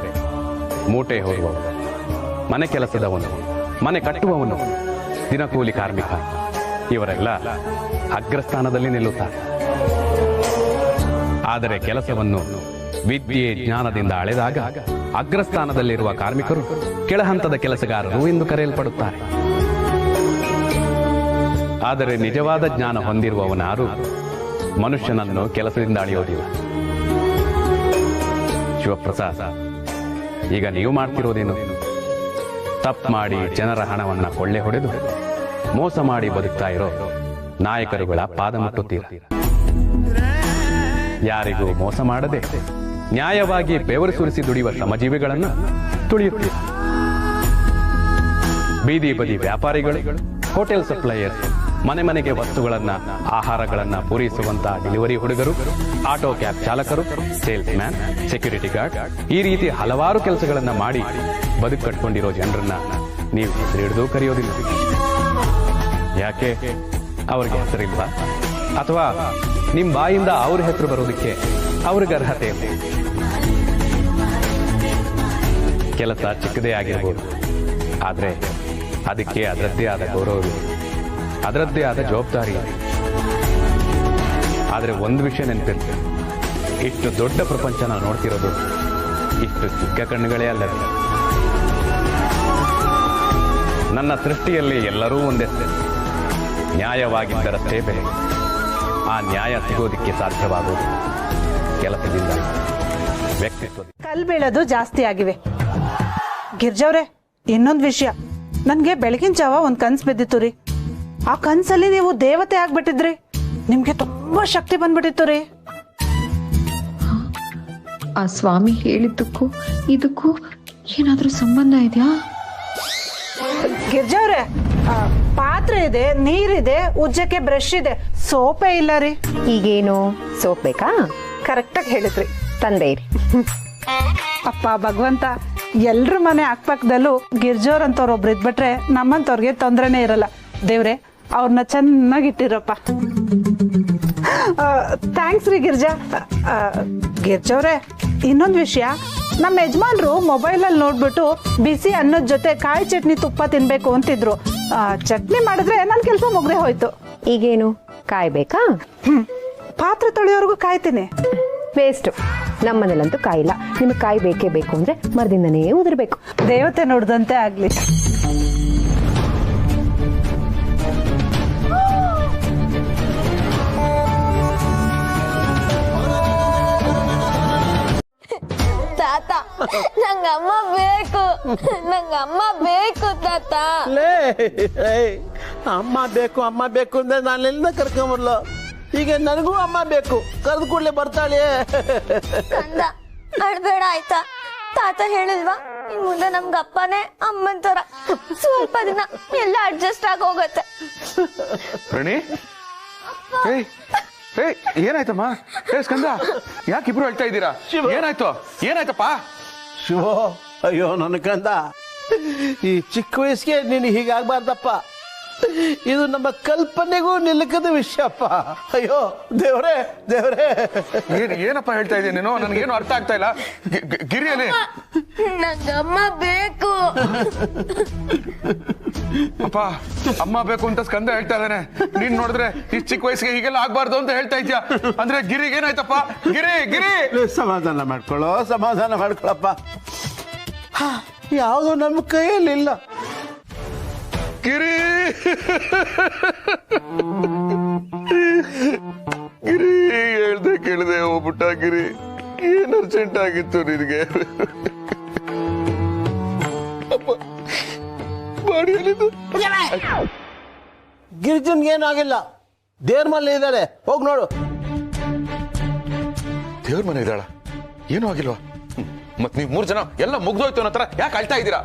ಮೂಟೆ ಹೊರುವವನು, ಮನೆ ಕೆಲಸದವನು, ಮನೆ ಕಟ್ಟುವವನು, ದಿನಕೂಲಿ ಕಾರ್ಮಿಕ ಇವರೆಲ್ಲ ಅಗ್ರಸ್ಥಾನದಲ್ಲಿ ನಿಲ್ಲುತ್ತಾರೆ. ಆದರೆ ಕೆಲಸವನ್ನು ವಿದ್ಯೆ ಜ್ಞಾನದಿಂದ ಅಳೆದಾಗ ಅಗ್ರಸ್ಥಾನದಲ್ಲಿರುವ ಕಾರ್ಮಿಕರು ಕೆಳಹಂತದ ಕೆಲಸಗಾರರು ಎಂದು ಕರೆಯಲ್ಪಡುತ್ತಾರೆ. ಆದರೆ ನಿಜವಾದ ಜ್ಞಾನ ಹೊಂದಿರುವವನಾರು ಮನುಷ್ಯನನ್ನು ಕೆಲಸದಿಂದ ಅಳೆಯೋದಿಲ್ಲ. ಶಿವಪ್ರಸಾದ್, ಈಗ ನೀವು ಮಾಡ್ತಿರೋದೇನು? ತಪ್ಪು ಮಾಡಿ ಜನರ ಹಣವನ್ನ ಕೊಳ್ಳೆ ಹೊಡೆದು ಮೋಸ ಮಾಡಿ ಬದುಕ್ತಾ ಇರೋ ನಾಯಕರುಗಳ ಪಾದ ಮುಟ್ಟುತ್ತೀರ. ಯಾರಿಗೂ ಮೋಸ ಮಾಡದೆ ನ್ಯಾಯವಾಗಿ ಬೆವರು ಸುರಿಸಿ ದುಡಿಯುವ ಶ್ರಮಜೀವಿಗಳನ್ನ ತುಳಿಯುತ್ತೀರ. ಬೀದಿ ಬದಿ ವ್ಯಾಪಾರಿಗಳು, ಹೋಟೆಲ್ ಸಪ್ಲೈಯರ್ಸ್, ಮನೆ ಮನೆಗೆ ವಸ್ತುಗಳನ್ನ, ಆಹಾರಗಳನ್ನ ಪೂರೈಸುವಂತ ಡೆಲಿವರಿ ಹುಡುಗರು, ಆಟೋ ಕ್ಯಾಬ್ ಚಾಲಕರು, ಸೇಲ್ಸ್ ಮ್ಯಾನ್, ಸೆಕ್ಯೂರಿಟಿ ಗಾರ್ಡ್, ಈ ರೀತಿ ಹಲವಾರು ಕೆಲಸಗಳನ್ನ ಮಾಡಿ ಬದುಕು ಕಟ್ಕೊಂಡಿರೋ ಜನರನ್ನ ನೀವು ಹಿಡಿದು ಕರೆಯೋದಿಲ್ಲ. ಯಾಕೆ? ಅವ್ರಿಗೆ ಹೆಸರಿಲ್ವಾ? ಅಥವಾ ನಿಮ್ ಬಾಯಿಂದ ಅವ್ರ ಹೆಸರು ಬರೋದಕ್ಕೆ ಅವ್ರಿಗೆ ಅರ್ಹತೆ ಇಲ್ಲ? ಕೆಲಸ ಚಿಕ್ಕದೇ ಆಗಿರ್ಬೋದು, ಆದ್ರೆ ಅದಕ್ಕೆ ಅದರದ್ದೇ ಆದ ಗೌರವವಿದೆ, ಅದರದ್ದೇ ಆದ ಜವಾಬ್ದಾರಿ ಇದೆ. ಆದರೆ ಒಂದು ವಿಷಯ ನೆನಪಿರುತ್ತೆ, ಇಷ್ಟು ದೊಡ್ಡ ಪ್ರಪಂಚನ ನೋಡ್ತಿರೋದು ಇಷ್ಟು ಚಿಕ್ಕ ಕಣ್ಣುಗಳೇ ಅಲ್ಲವೇ. ನನ್ನ ಸೃಷ್ಟಿಯಲ್ಲಿ ಎಲ್ಲರೂ ಒಂದೇ, ನ್ಯಾಯವಾಗಿದ್ದರಷ್ಟೇ ಬೆಲೆ. ಆ ನ್ಯಾಯ ಸಿಗೋದಿಕ್ಕೆ ಸಾಧ್ಯವಾಗುವುದು ಕೆಲಸದಿಂದ, ವ್ಯಕ್ತಿತ್ವ. ಕಲ್ ಬೀಳೋದು ಜಾಸ್ತಿ ಆಗಿವೆ. ಗಿರ್ಜವ್ರೆ, ಇನ್ನೊಂದು ವಿಷಯ, ನನ್ಗೆ ಬೆಳಗಿನ ಜಾವ ಒಂದ್ ಕನ್ಸ್ ಬಿದ್ದಿತ್ತು ರೀ. ಆ ಕನ್ಸಲ್ಲಿ ನೀವು ದೇವತೆ ಆಗ್ಬಿಟ್ಟಿದ್ರಿ. ನಿಮ್ಗೆ ತುಂಬಾ ಶಕ್ತಿ ಬಂದ್ಬಿಟ್ಟಿತ್ತು ರೀ. ಆ ಸ್ವಾಮಿ ಹೇಳಿದ್ದಕ್ಕೂ ಇದಕ್ಕೂ ಏನಾದ್ರೂ ಸಂಬಂಧ ಇದೆಯಾ? ಗಿರ್ಜವ್ರೆ, ಪಾತ್ರೆ ಇದೆ, ನೀರಿದೆ, ಉಜ್ಜಕ್ಕೆ ಬ್ರಷ್ ಇದೆ, ಸೋಪೆ ಇಲ್ಲ ರೀ. ಈಗೇನು ಸೋಪ್ ಬೇಕಾ? ಕರೆಕ್ಟಾಗಿ ಹೇಳಿದ್ರಿ. ತಂದೆ ಇರಿ. ಅಪ್ಪ ಭಗವಂತ, ಎಲ್ರ ಮನೆ ಅಕ್ಕಪಕ್ಕದಲ್ಲೂ ಗಿರ್ಜೋರ್ ಅಂತವ್ರು ಒಬ್ರು ಇದ್ಬಿಟ್ರೆ ನಮ್ಮಂತವ್ರಿಗೆ ತೊಂದ್ರೆನೇ ಇರಲ್ಲ. ದೇವ್ರೆ, ಅವ್ರನ್ನ ಚೆನ್ನಾಗಿಟ್ಟಿರಪ್ಪ. ಥ್ಯಾಂಕ್ಸ್ ರೀ ಗಿರ್ಜಾ. ಗಿರ್ಜವ್ರೆ, ಇನ್ನೊಂದು ವಿಷಯ, ನಮ್ಮ ಯಜಮಾನ್ರು ಮೊಬೈಲಲ್ಲಿ ನೋಡ್ಬಿಟ್ಟು ಬಿಸಿ ಅನ್ನದ ಜೊತೆ ಕಾಯಿ ಚಟ್ನಿ ತುಪ್ಪ ತಿನ್ಬೇಕು ಅಂತಿದ್ರು. ಚಟ್ನಿ ಮಾಡಿದ್ರೆ ನನ್ನ ಕೆಲಸ ಮುಗ್ದೆ ಹೋಯ್ತು. ಈಗೇನು ಕಾಯ್ಬೇಕಾ? ಪಾತ್ರೆ ತೊಳೆಯೋರ್ಗು ಕಾಯ್ತೀನಿ. ವೇಸ್ಟ್. ನಮ್ಮನೇಲಂತೂ ಕಾಯಿಲ್ಲ. ನಿಮಗೆ ಕಾಯಿ ಬೇಕೇ ಬೇಕು ಅಂದ್ರೆ ಮರದಿಂದನೇ ಉದಿರ್ಬೇಕು. ದೇವತೆ ನೋಡ್ದಂತೆ ಆಗ್ಲಿ. ತಾತ, ನಂಗಮ್ಮ ಬೇಕು, ನಂಗಮ್ಮ ಬೇಕು ತಾತ. ಅಮ್ಮ ಬೇಕು ಅಂದ್ರೆ ನಾನೆಲ್ಲ ಕರ್ಕೊಂಬರ್ಲು. ಈಗ ನನಗೂ ಅಮ್ಮ ಬೇಕು, ಕರೆದು ಕೂಡಲೇ ಬರ್ತಾಳೆ. ಕಂದ, ಅಳ್ಬೇಡ ಆಯ್ತಾ? ತಾತ ಹೇಳಿಲ್ವಾ, ಇನ್ ಮುಂದೆ ನಮ್ಗ ಅಪ್ಪನೇ ಅಮ್ಮನ್ ತರ. ಸ್ವಲ್ಪ ದಿನ ಎಲ್ಲ ಅಡ್ಜಸ್ಟ್ ಆಗಿ ಹೋಗತ್ತೆ. ಪ್ರಣಿ, ಏನಾಯ್ತಮ್ಮ? ಸ್ಕಂದ, ಯಾಕಿಬ್ರು ಹೇಳ್ತಾ ಇದ್ದೀರಾ? ಏನಾಯ್ತಪ್ಪ? ಶಿವ, ಅಯ್ಯೋ ನನ್ನ ಕಂದ, ಈ ಚಿಕ್ಕ ವಯಸ್ಸಿಗೆ ನೀನು ಹೀಗಾಗ್ಬಾರ್ದಪ್ಪ. ಇದು ನಮ್ಮ ಕಲ್ಪನೆಗೂ ನಿಲುಕದ ವಿಷಯಪ್ಪ. ಅಯ್ಯೋ ದೇವ್ರೇ. ಏನಪ್ಪ ಹೇಳ್ತಾ ಇದ್ದೀನಿ ನೀನು? ನನ್ಗೇನು ಅರ್ಥ ಆಗ್ತಾ ಇಲ್ಲ. ಗಿರಿಯಲ್ಲಿ ನಂಗಮ್ಮ ಬೇಕು. ಅಪ್ಪ, ಅಮ್ಮ ಬೇಕು ಅಂತ ಸ್ಕಂದ ಹೇಳ್ತಾ ಇದ್ದಾನೆ. ನೀನ್ ನೋಡಿದ್ರೆ ಈ ಚಿಕ್ಕ ವಯಸ್ಸಿಗೆ ಹೀಗೆಲ್ಲ ಆಗ್ಬಾರ್ದು ಅಂತ ಹೇಳ್ತಾ ಇದ್ಯಾ. ಅಂದ್ರೆ ಗಿರಿಗೆ ಏನಾಯ್ತಪ್ಪ? ಗಿರಿ ಸಮಾಧಾನ ಮಾಡ್ಕೊಳ್ಳಪ್ಪ. ಯಾವುದು ನಮ್ಮ ಕೈಯಲ್ಲಿಲ್ಲ. ಗಿರಿ ಹೇಳ್ದೆ ಕೇಳಿದೆ ಹೋಗ್ಬಿಟ್ಟ. ಗಿರಿ, ಏನ್ ಅರ್ಜೆಂಟ್ ಆಗಿತ್ತು ನಿನಗೆ? ಗಿರಿಜನ್ಗೆ ಏನೂ ಆಗಿಲ್ಲ. ದೇವ್ರ ಮನೆ ಇದ್ದಾಳೆ, ಹೋಗಿ ನೋಡು. ದೇವ್ರ ಮನೆ ಇದ್ದಾಳ? ಏನೂ ಆಗಿಲ್ವಾ? ಮತ್ ನೀವ್ 3 ಜನ ಎಲ್ಲ ಮುಗ್ದೋಯ್ತು ಅನ್ನೋ ತರ ಯಾಕೆ ಅಳ್ತಾ ಇದ್ದೀರಾ?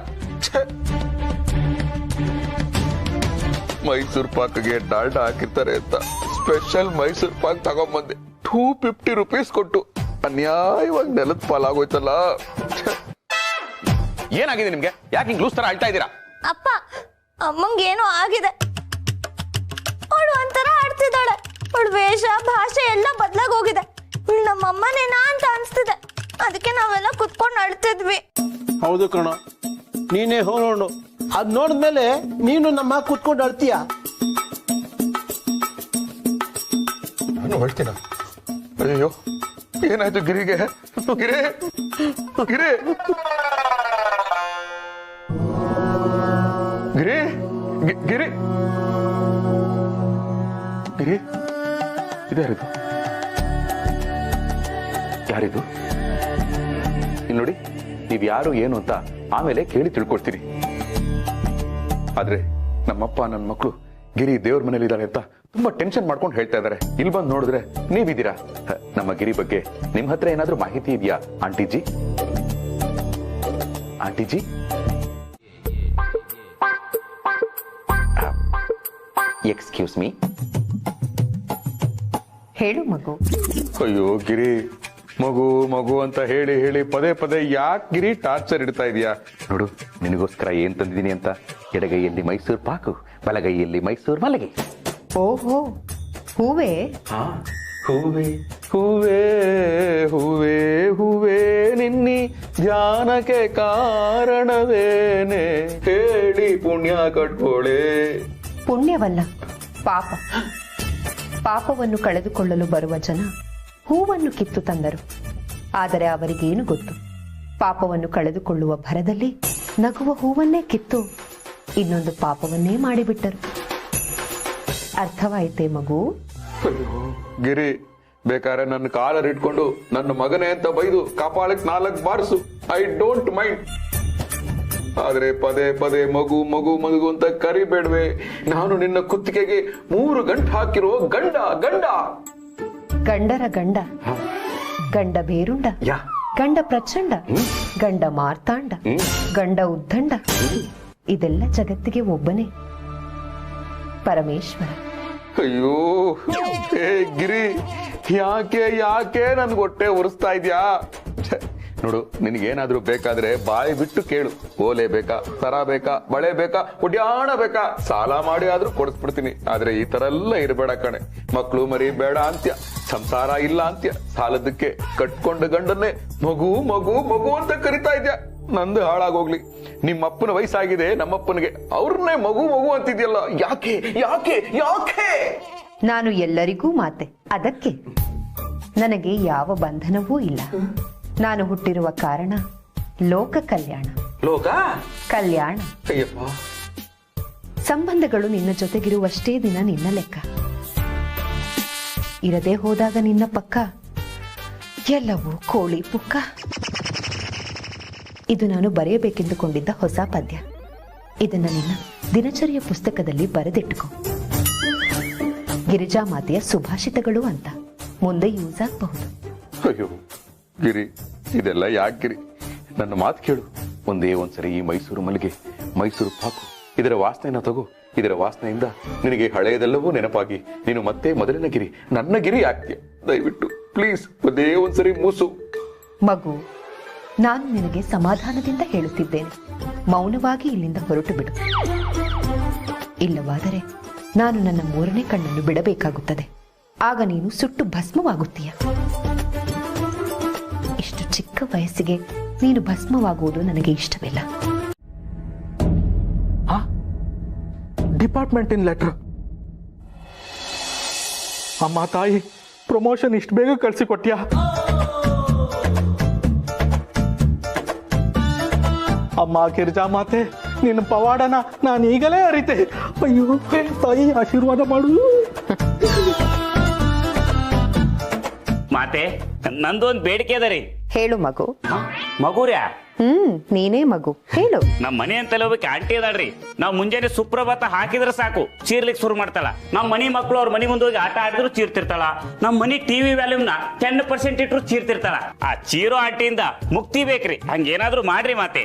ಮೈಸೂರು ಪಾಕ್ಗೆ ಡಾಲ್ಡಾ ಹಾಕಿರ್ತಾರೆ ಅಂತ ಸ್ಪೆಷಲ್ ಮೈಸೂರು ಪಾಕ್ ತಗೊಂಡ್ಬಂದೆ. 250 ರೂಪೀಸ್ ಕೊಟ್ಟು ಅನ್ಯಾಯವಾಗಿ ನೆಲದ ಪಾಲಾಗೋಯ್ತಲ್ಲ. ಏನಾಗಿದೆ ನಿಮ್ಗೆ? ಯಾಕೆ ಹಿಂಗ್ ಲೂಸ್ ತರ ಅಳ್ತಾ ಇದ್ದೀರಾ? ಅಪ್ಪ, ಅಮ್ಮಂಗೇನೋ ಆಗಿದೆ. ಅವಳು ಒಂಥರ ಆಡ್ತಿದ್ದಾಳೆ. ಅವಳು ವೇಷ ಭಾಷೆ ಎಲ್ಲ ಬದಲಾಗಿ ಹೋಗಿದೆ. ಇವಳು ನಮ್ಮಮ್ಮನೇನಾ ಅಂತ ಅನ್ಸ್ತಿದೆ. ಅದಕ್ಕೆ ನಾವೆಲ್ಲ ಕುತ್ಕೊಂಡು ಅಳ್ತಿದ್ವಿ. ಹೌದು ಕಣೋ, ನೀನೇ ಹೋಗೋಣ. ಅದ್ ನೋಡಿದ್ಮೇಲೆ ನೀನು ನಮ್ಮ ಕುತ್ಕೊಂಡು ಅಳ್ತೀಯ. ನಾನು ಹೇಳ್ತೀನ? ಅಯ್ಯೋ, ಏನಾಯ್ತು ಗಿರಿಗೆ? ಗಿರಿ ಗಿರಿ ಗಿರಿ ಗಿರಿ ಗಿರಿ ಇದ್ಯಾರಿದು? ಯಾರಿದು? ಇಲ್ಲಿ ನೋಡಿ, ನೀವ್ ಯಾರು ಏನು ಅಂತ ಆಮೇಲೆ ಕೇಳಿ ತಿಳ್ಕೊಳ್ತೀನಿ. ಆದ್ರೆ ನಮ್ಮಪ್ಪ ನನ್ನ ಮಕ್ಕಳು ಗಿರಿ ದೇವ್ರ ಮನೇಲಿ ಇದ್ದಾಳೆ ಅಂತ ತುಂಬಾ ಟೆನ್ಷನ್ ಮಾಡ್ಕೊಂಡು ಹೇಳ್ತಾ ಇದಾರೆ. ಇಲ್ಲಿ ಬಂದು ನೋಡಿದ್ರೆ ನೀವಿದ್ದೀರಾ. ನಮ್ಮ ಗಿರಿ ಬಗ್ಗೆ ನಿಮ್ ಹತ್ರ ಏನಾದ್ರೂ ಮಾಹಿತಿ ಇದೆಯಾ ಆಂಟಿಜಿ? ಆಂಟಿಜಿ, ಎಕ್ಸ್ಕ್ಯೂಸ್ ಮೀ. ಹೇಳು ಮಗು. ಅಯ್ಯೋ ಗಿರಿ, ಮಗು ಮಗು ಅಂತ ಹೇಳಿ ಹೇಳಿ ಪದೇ ಪದೇ ಯಾಕೆ ಗಿರಿ ಟಾರ್ಚರ್ ಇಡ್ತಾ ಇದೀಯಾ? ನೋಡು, ನಿನಗೋಸ್ಕರ ಏನ್ ತಂದಿದ್ದೀನಿ ಅಂತ. ಎಡಗೈಯಲ್ಲಿ ಮೈಸೂರು ಪಾಕು, ಬಲಗೈಯಲ್ಲಿ ಮೈಸೂರು ಮಲಗೆ. ಓಹೋ, ಹೂವೇ? ಹೂವೇ ಹೂವೇ ಹೂವೇ ಹೂವೇ ನಿನ್ನಿ ಧ್ಯಾನಕ್ಕೆ ಕಾರಣವೇನೆ, ಹೇಳಿ ಪುಣ್ಯ ಕಟ್ಕೊಳ್ಳೆ. ಪುಣ್ಯವಲ್ಲ, ಪಾಪ. ಪಾಪವನ್ನು ಕಳೆದುಕೊಳ್ಳಲು ಬರುವ ಜನ ಹೂವನ್ನು ಕಿತ್ತು ತಂದರು. ಆದರೆ ಅವರಿಗೇನು ಗೊತ್ತು, ಪಾಪವನ್ನು ಕಳೆದುಕೊಳ್ಳುವ ಭರದಲ್ಲಿ ನಗುವ ಹೂವನ್ನೇ ಕಿತ್ತು ಇನ್ನೊಂದು ಪಾಪವನ್ನೇ ಮಾಡಿಬಿಟ್ಟರು. ಅರ್ಥವಾಯಿತೇ ಮಗು? ಗಿರಿ, ಬೇಕಾದ್ರೆ ನನ್ನ ಕಾಲರ್ ಇಟ್ಕೊಂಡು ನನ್ನ ಮಗನೇ ಅಂತ ಬೈದು ಕಪಾಳಕ್ಕೆ 4 ಬಾರಿಸು, ಐ ಡೋಂಟ್ ಮೈಂಡ್. ಆದ್ರೆ ಪದೇ ಪದೇ ಮಗು ಮಗು ಮಗು ಅಂತ ಕರಿಬೇಡ್ವೆ. ನಾನು ನಿನ್ನ ಕುತ್ತಿಗೆಗೆ 3 ಗಂಟೆ ಹಾಕಿರೋ ಗಂಡ ಗಂಡ. ಗಂಡರ ಗಂಡ, ಗಂಡ ಬೇರುಂಡ, ಗಂಡ ಪ್ರಚಂಡ, ಗಂಡ ಮಾರ್ತಾಂಡ, ಗಂಡ ಉದ್ದಂಡ. ಇದೆಲ್ಲ ಜಗತ್ತಿಗೆ ಒಬ್ಬನೇ, ಪರಮೇಶ್ವರ. ಅಯ್ಯೋ ಹೇ ಗಿರಿ, ಯಾಕೆ ಯಾಕೆ ನನ್ಗೆ ಹೊಟ್ಟೆ ಉರಿಸ್ತಾ ಇದ್ಯಾ? ನೋಡು, ನಿನಗೇನಾದ್ರೂ ಬೇಕಾದ್ರೆ ಬಾಯಿ ಬಿಟ್ಟು ಕೇಳು. ಓಲೆ ಬೇಕಾ, ಸರ ಬೇಕಾ, ಬಳೆ ಬೇಕಾ, ಉಡ್ಯಾಣ ಬೇಕಾ, ಸಾಲ ಮಾಡಿ ಆದ್ರೂ ಕೊಡಿಸ್ಬಿಡ್ತೀನಿ. ಆದ್ರೆ ಈ ತರ ಎಲ್ಲ ಇರಬೇಡ ಕಣೆ. ಮಕ್ಳು ಮರಿ ಬೇಡ ಅಂತ್ಯ, ಸಂಸಾರ ಇಲ್ಲ ಅಂತ್ಯ, ಸಾಲದಕ್ಕೆ ಕಟ್ಕೊಂಡ ಗಂಡನ್ನೇ ಮಗು ಮಗು ಮಗು ಅಂತ ಕರಿತಾ ಇದ್ಯಾ. ನಂದು ಹಾಳಾಗೋಗ್ಲಿ. ನಿಮ್ಮಪ್ಪನ ವಯಸ್ಸಾಗಿದೆ, ನಮ್ಮಪ್ಪನಿಗೆ ಅವ್ರನ್ನೇ ಮಗು ಮಗು ಅಂತಿದ್ಯಲ್ಲ, ಯಾಕೆ ಯಾಕೆ ಯಾಕೆ? ನಾನು ಎಲ್ಲರಿಗೂ ಮಾತೆ, ಅದಕ್ಕೆ ನನಗೆ ಯಾವ ಬಂಧನವೂ ಇಲ್ಲ. ನಾನು ಹುಟ್ಟಿರುವ ಕಾರಣ ಲೋಕ ಕಲ್ಯಾಣ. ಲೋಕ ಕಲ್ಯಾಣ. ಅಯ್ಯಪ್ಪ, ಸಂಬಂಧಗಳು ನಿನ್ನ ಜೊತೆಗಿರುವಷ್ಟೇ ದಿನ ನಿನ್ನ ಲೆಕ್ಕ. ಇರದೆ ಹೋದಾಗ ನಿನ್ನ ಪಕ್ಕ ಎಲ್ಲವೂ ಕೋಳಿ ಪುಕ್ಕ. ಇದು ನಾನು ಬರೆಯಬೇಕೆಂದುಕೊಂಡಿದ್ದ ಹೊಸ ಪದ್ಯ. ಇದನ್ನ ನಿನ್ನ ದಿನಚರಿಯ ಪುಸ್ತಕದಲ್ಲಿ ಬರೆದಿಟ್ಟುಕೋ. ಗಿರಿಜಾ ಮಾತೆಯ ಸುಭಾಷಿತಗಳು ಅಂತ, ಮುಂದೆ ಯೂಸ್ ಆಗಬಹುದು. ಅಯ್ಯೋ ಗಿರಿ, ಇದೆಲ್ಲ ಯಾಕೆ ಗಿರಿ? ನನ್ನ ಮಾತು ಕೇಳು. ಒಂದೇ ಒಂದ್ಸರಿ ಈ ಮೈಸೂರು ಮಲ್ಲಿಗೆ, ಮೈಸೂರು ಪಾಕು, ಇದರ ವಾಸನೆಯನ್ನ ತಗೋ. ಇದರ ವಾಸನೆಯಿಂದ ನಿನಗೆ ಹಳೆಯದೆಲ್ಲವೂ ನೆನಪಾಗಿ ನೀನು ಮತ್ತೆ ಮೊದಲಿನ ಗಿರಿ, ನನ್ನ ಗಿರಿ ಆಗ್ತೀಯ. ದಯವಿಟ್ಟು ಪ್ಲೀಸ್ ಒಂದೇ ಒಂದ್ಸರಿ ಮೂಸು. ಮಗು, ನಾನು ನಿನಗೆ ಸಮಾಧಾನದಿಂದ ಹೇಳುತ್ತಿದ್ದೇನೆ. ಮೌನವಾಗಿ ಇಲ್ಲಿಂದ ಹೊರಟು ಬಿಡು. ಇಲ್ಲವಾದರೆ ನಾನು ನನ್ನ 3ನೇ ಕಣ್ಣನ್ನು ಬಿಡಬೇಕಾಗುತ್ತದೆ. ಆಗ ನೀನು ಸುಟ್ಟು ಭಸ್ಮವಾಗುತ್ತೀಯ. ಇಷ್ಟು ಚಿಕ್ಕ ವಯಸ್ಸಿಗೆ ನೀನು ಭಸ್ಮವಾಗುವುದು ನನಗೆ ಇಷ್ಟವಿಲ್ಲ. Department in letter. ಅಮ್ಮ ತಾಯಿ, ಪ್ರಮೋಷನ್ ಇಷ್ಟು ಬೇಗ ಕಳ್ಸಿಕೊಟ್ಯಾ? ಅಮ್ಮ ಗಿರಿಜಾ ಮಾತೆ, ನಿನ್ನ ಪವಾಡನ ನಾನು ಈಗಲೇ ಅರಿತೆ. ಅಯ್ಯೋ ತಾಯಿ, ಆಶೀರ್ವಾದ ಮಾಡು. ಮಾತೆ, ನಂದೊಂದು ಬೇಡಿಕೆ ಅದ ರೀ. ಹೇಳು ಮಗು. ಮಗುರ್ಯಾ? ನೀನೇ ಮಗು, ಹೇಳು. ನಮ್ ಮನೆ ಅಂತಲೇ ಹೋಗ್ಬೇಕು ಆಂಟಿ ಅದಾಳ್ರಿ. ನಾವ್ ಮುಂಜಾನೆ ಸುಪ್ರಭಾತ ಹಾಕಿದ್ರೆ ಸಾಕು, ಚೀರ್ಲಿಕ್ಕೆ ಶುರು ಮಾಡ್ತಾಳ. ನಮ್ ಮನಿ ಮಕ್ಳು ಅವ್ರ ಮನಿ ಮುಂದೆ ಹೋಗಿ ಆಟ ಆಡಿದ್ರು ಚೀರ್ತಿರ್ತಾಳ. ನಮ್ ಮನಿ ಟಿವಿ ವ್ಯಾಲ್ಯೂಮ್ನ 10% ಇಟ್ರು ಚೀರ್ತಿರ್ತಾಳ. ಆ ಚೀರೋ ಆಂಟಿಯಿಂದ ಮುಕ್ತಿ ಬೇಕ್ರಿ. ಹಂಗೇನಾದ್ರೂ ಮಾಡ್ರಿ ಮಾತೆ.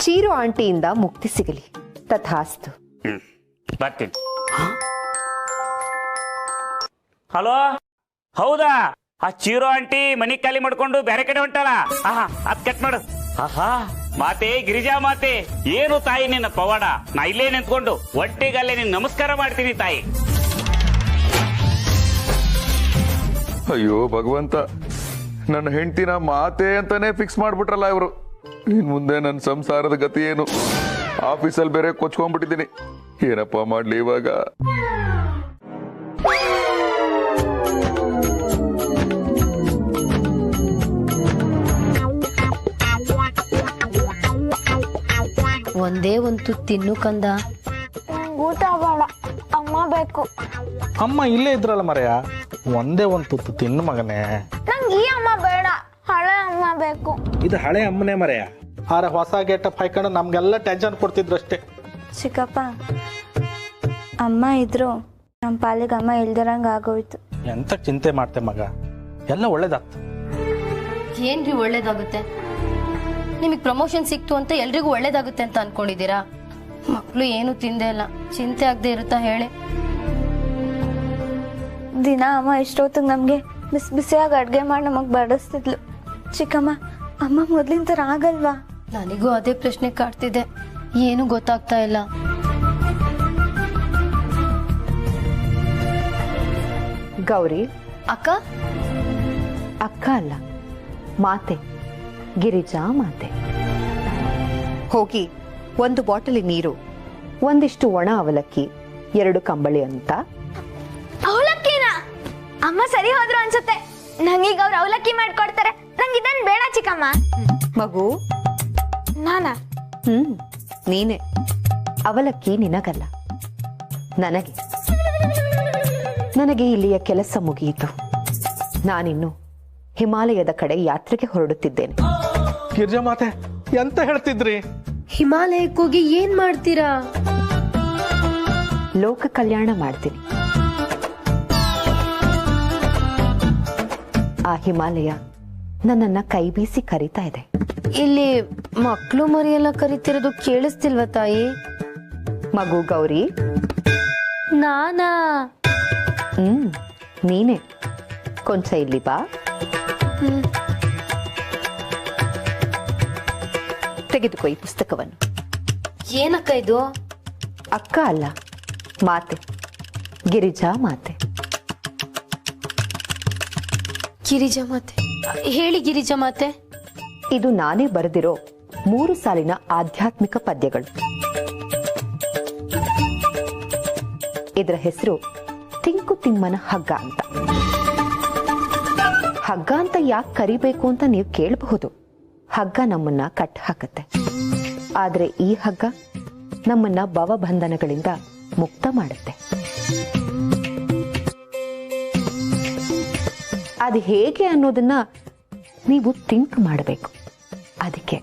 ಚೀರು ಆಂಟಿಯಿಂದ ಮುಕ್ತಿ ಸಿಗಲಿ. ತಥಾಸ್ತು. ಬರ್ತೀನಿ. ಹಲೋ, ಹೌದಾ? ಆ ಚೀರೋ ಆಂಟಿ ಮನಿ ಖಾಲಿ ಮಾಡ್ಕೊಂಡು ಬೇರೆ ಕಡೆ ಹೊಂಟಾಳ. ಆಹಾ, ಅದ್ ಕಟ್ ಮಾಡು. ಆಹಾ ಮಾತೆ, ಗಿರಿಜಾ ಮಾತೆ, ಏನು ತಾಯಿ ನಿನ್ನ ಪವಾಡ. ನಾ ಇಲ್ಲೇ ನಿಂತ್ಕೊಂಡು ಒಟ್ಟಿಗಲ್ಲೇ ನಿನ್ ನಮಸ್ಕಾರ ಮಾಡ್ತೀನಿ ತಾಯಿ. ಅಯ್ಯೋ ಭಗವಂತ, ನನ್ನ ಹೆಂಡತಿನ ಮಾತೆ ಅಂತಾನೆ ಫಿಕ್ಸ್ ಮಾಡ್ಬಿಟ್ರಲ್ಲ ಇವರು. ಇನ್ ಮುಂದೆ ನನ್ನ ಸಂಸಾರದ ಗತಿ ಏನು? ಆಫೀಸಲ್ಲಿ ಬೇರೆ ಕೊಚ್ಕೊಂಡ್ಬಿಟ್ಟಿದ್ದೀನಿ. ಏನಪ್ಪಾ ಮಾಡ್ಲಿ ಇವಾಗ? ಒಂದೇ ಒಂದು ತಿನ್ನು ಕಂದ. ಊಟ ಬೇಡ, ಅಮ್ಮ ಬೇಕು. ಅಮ್ಮ ಇಲ್ಲೇ ಇದ್ರಲ್ಲ ಮರೆಯ, ಒಂದೇ ಒಂದು ತುತ್ತು ತಿನ್ನು ಮಗನೇ. ನಂಗೆ ಈ ಅಮ್ಮ ಬೇಡ, ಬೇಕು. ಇದು ಹಳೆ ಅಮ್ಮನೆ ಮರೆಯ. ಆರ ಹೊಸ ಗೆಟಪ್ ಹಾಕೊಂಡು ನಮ್ಗೆಲ್ಲ ಟೆನ್ಷನ್ ಕೊಡ್ತಿದ್ರು ಅಷ್ಟೇ. ಚಿಕ್ಕಪ್ಪ, ಅಮ್ಮ ಇದ್ರು ನಮ್ಮ ಪಾಲಿಗೆ ಅಮ್ಮ ಇಲ್ದಿರಂಗ ಆಗೋಯ್ತು. ಎಂತ ಚಿಂತೆ ಮಾಡ್ತೆ ಮಗ, ಎಲ್ಲ ಒಳ್ಳೇದಾಗ್ತ. ಏನ್ರಿ ಒಳ್ಳೇದಾಗುತ್ತೆ? ನಿಮಗೆ ಪ್ರಮೋಷನ್ ಸಿಕ್ತು ಅಂತ ಎಲ್ರಿಗೂ ಒಳ್ಳೇದಾಗುತ್ತೆ ಅಂತ ಅನ್ಕೊಂಡಿದ್ದೀರಾ? ಮಕ್ಳು ಏನು ತಿಂದೆ ಇಲ್ಲ, ಚಿಂತೆ ಆಗದೆ ಇರುತ್ತಾ ಹೇಳಿ? ದಿನ ಅಮ್ಮ ಇಷ್ಟೊತ್ತಿಗೆ ನಮ್ಗೆ ಬಿಸಿ ಬಿಸಿಯಾಗಿ ಅಡ್ಗೆ ಮಾಡಿ ನಮಗ್ ಬಡಿಸ್ತಿದ್ಲು. ಚಿಕ್ಕಮ್ಮ, ಅಮ್ಮ ಮೊದ್ಲಿನ ತರ ಆಗಲ್ವಾ? ನನಗೂ ಅದೇ ಪ್ರಶ್ನೆ ಕಾಡ್ತಿದೆ, ಏನು ಗೊತ್ತಾಗ್ತಾ ಇಲ್ಲ. ಗೌರಿ ಅಕ್ಕ? ಅಕ್ಕ ಅಲ್ಲ, ಮಾತೆ, ಗಿರಿಜಾ ಮಾತೆ. ಹೋಗಿ ಒಂದು ಬಾಟಲಿ ನೀರು, ಒಂದಿಷ್ಟು ಒಣ ಅವಲಕ್ಕಿ, 2 ಕಂಬಳಿ ಅಂತ. ಅವಲಕ್ಕಿನ? ಅಮ್ಮ ಸರಿ ಹೋದ್ರು ಅನ್ಸುತ್ತೆ. ನಂಗೀಗ ಅವ್ರು ಅವಲಕ್ಕಿ ಮಾಡ್ಕೊಡ್ತಾರೆ. ನಂಗೆ ಇದನ್ ಬೇಡ ಚಿಕ್ಕಮ್ಮ. ಮಗು, ನಾನಾ? ನೀನೆ. ಅವಲಕ್ಕಿ ನಿನಗಲ್ಲ, ನನಗೆ. ನನಗೆ ಇಲ್ಲಿಯ ಕೆಲಸ ಮುಗಿಯಿತು. ನಾನಿನ್ನು ಹಿಮಾಲಯದ ಕಡೆ ಯಾತ್ರೆಗೆ ಹೊರಡುತ್ತಿದ್ದೇನೆ. ಗಿರ್ಜಾ ಮಾತೆ, ಎಂತ ಹೇಳ್ತಿದ್ರಿ? ಹಿಮಾಲಯಕ್ಕೆ ಹೋಗಿ ಏನ್ ಮಾಡ್ತೀರಾ? ಲೋಕ ಕಲ್ಯಾಣ ಮಾಡ್ತೀನಿ. ಆ ಹಿಮಾಲಯ ನನ್ನನ್ನ ಕೈ ಬೀಸಿ ಕರೀತಾ ಇದೆ. ಇಲ್ಲಿ ಮಕ್ಕಳು ಮರಿಯೆಲ್ಲ ಕರಿತಿರೋದು ಕೇಳಿಸ್ತಿಲ್ವ ತಾಯಿ? ಮಗು ಗೌರಿ. ನಾನಾ? ನೀನೆ. ಕೊಂಚ ಇಲ್ಲಿ ಬಾ. ತೆಗೆದುಕೋ ಈ ಪುಸ್ತಕವನ್ನು. ಏನಕ್ಕ ಇದು? ಅಕ್ಕ ಅಲ್ಲ, ಮಾತೆ, ಗಿರಿಜಾ ಮಾತೆ. ಗಿರಿಜಾ ಮಾತೆ? ಹೇಳಿ ಗಿರಿಜಾ ಮಾತೆ. ಇದು ನಾನೇ ಬರೆದಿರೋ 3 ಸಾಲಿನ ಆಧ್ಯಾತ್ಮಿಕ ಪದ್ಯಗಳು. ಇದರ ಹೆಸರು ತಿಂಕು ತಿಮ್ಮನ ಹಗ್ಗ ಅಂತ. ಹಗ್ಗ ಅಂತ ಯಾಕೆ ಕರಿಬೇಕು ಅಂತ ನೀವು ಕೇಳಬಹುದು. ಹಗ್ಗ ನಮ್ಮನ್ನ ಕಟ್ಟ ಹಾಕತ್ತೆ, ಆದ್ರೆ ಈ ಹಗ್ಗ ನಮ್ಮನ್ನ ಭವಬಂಧನಗಳಿಂದ ಮುಕ್ತ ಮಾಡುತ್ತೆ. ಅದು ಹೇಗೆ ಅನ್ನೋದನ್ನ ನೀವು ಥಿಂಕ್ ಮಾಡಬೇಕು. ಅದಕ್ಕೆ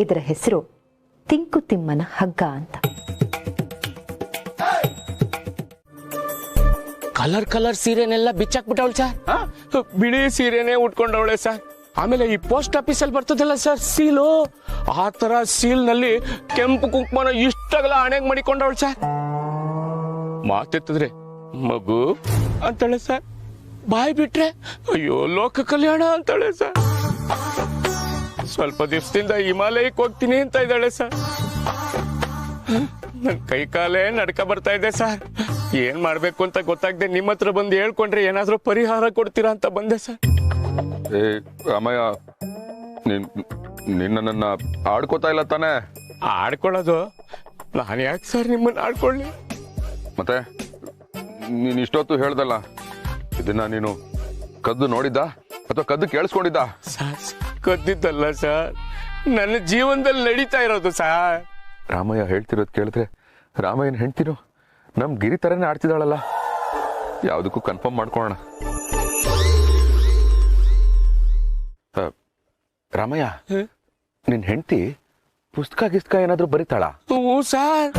ಇದರ ಹೆಸರು ತಿಂಕು ತಿಮ್ಮನ ಹಗ್ಗ ಅಂತ. ಕಲರ್ ಸೀರೆನೆಲ್ಲ ಬಿಚ್ಚಾಕ್ಬಿಟ್ಟವಳು ಸರ್. ಬಿಳಿ ಸೀರೆನೆ ಉಟ್ಕೊಂಡವಳೆ ಸರ್. ಆಮೇಲೆ ಈ ಪೋಸ್ಟ್ ಆಫೀಸ್ ಅಲ್ಲಿ ಬರ್ತದಲ್ಲ ಸರ್ ಸೀಲು, ಆ ತರ ಸೀಲ್ ನಲ್ಲಿ ಕೆಂಪು ಕುಂಕುಮನ ಇಷ್ಟಾಗಲ್ಲ ಹಣೆಗ್ ಮಾಡಿಕೊಂಡವಳು ಸರ್. ಮಾತೆತ್ತಿದ್ರೆ ಮಗು ಅಂತಾಳೆ ಸರ್, ಬಾಯ್ ಬಿಟ್ರೆ ಅಯ್ಯೋ ಲೋಕ ಕಲ್ಯಾಣ ಅಂತಾಳೆ ಸರ್. ಸ್ವಲ್ಪ ದಿವಸದಿಂದ ಹಿಮಾಲಯಕ್ಕೆ ಹೋಗ್ತೀನಿ ಅಂತ ಇದ್ದಾಳೆ ಸರ್. ನನ್ ಕೈ ಕಾಲೇ ನಡ್ಕ ಬರ್ತಾ ಇದೆ ಸರ್. ಏನ್ ಮಾಡ್ಬೇಕು ಅಂತ ಗೊತ್ತಾಗದೆ ನಿಮ್ಮ ಹತ್ರ ಬಂದು ಹೇಳ್ಕೊಂಡ್ರೆ ಏನಾದ್ರೂ ಪರಿಹಾರ ಕೊಡ್ತೀರಾ ಅಂತ ಬಂದೆ ಸರ್. ಏ ರಾಮಯ್ಯ, ನಿನ್ನ ಆಡ್ಕೋತಾ ಇಲ್ಲ ತಾನೆ? ಆಡ್ಕೊಳ್ಳೋದು ನಾನು ಯಾಕೆ ಸರ್ ನಿಮ್ಮನ್ನ ಆಡ್ಕೊಳ್ಳಿ? ಮತ್ತೆ ನೀನ್ ಇಷ್ಟೊತ್ತು ಹೇಳ್ದಲ್ಲ, ಇದನ್ನ ನೀನು ಕದ್ದು ನೋಡಿದ್ದ ಅಥವಾ ಕದ್ದು ಕೇಳಿಸ್ಕೊಂಡಿದ್ದ? ಕದ್ದಿದ್ದಲ್ಲ ಸರ್, ನನ್ನ ಜೀವನದಲ್ಲಿ ನಡೀತಾ ಇರೋದು ಸರ್. ರಾಮಯ್ಯ ಹೇಳ್ತಿರೋದು ಕೇಳಿದ್ರೆ ರಾಮಯ್ಯನ ಹೆಂಡ್ತಿರು ನಮ್ ಗಿರಿ ತರನೇ ಆಡ್ತಿದ್ದಾಳಲ್ಲ. ಯಾವುದಕ್ಕೂ ಕನ್ಫರ್ಮ್ ಮಾಡ್ಕೊಳ್ಳೋಣ. ರಾಮಯ್ಯ, ನಿನ್ ಹೆಂಡತಿ ಪುಸ್ತಕ ಏನಾದ್ರು ಬರೀತಾಳ? ಹ್ಞೂ ಸರ್,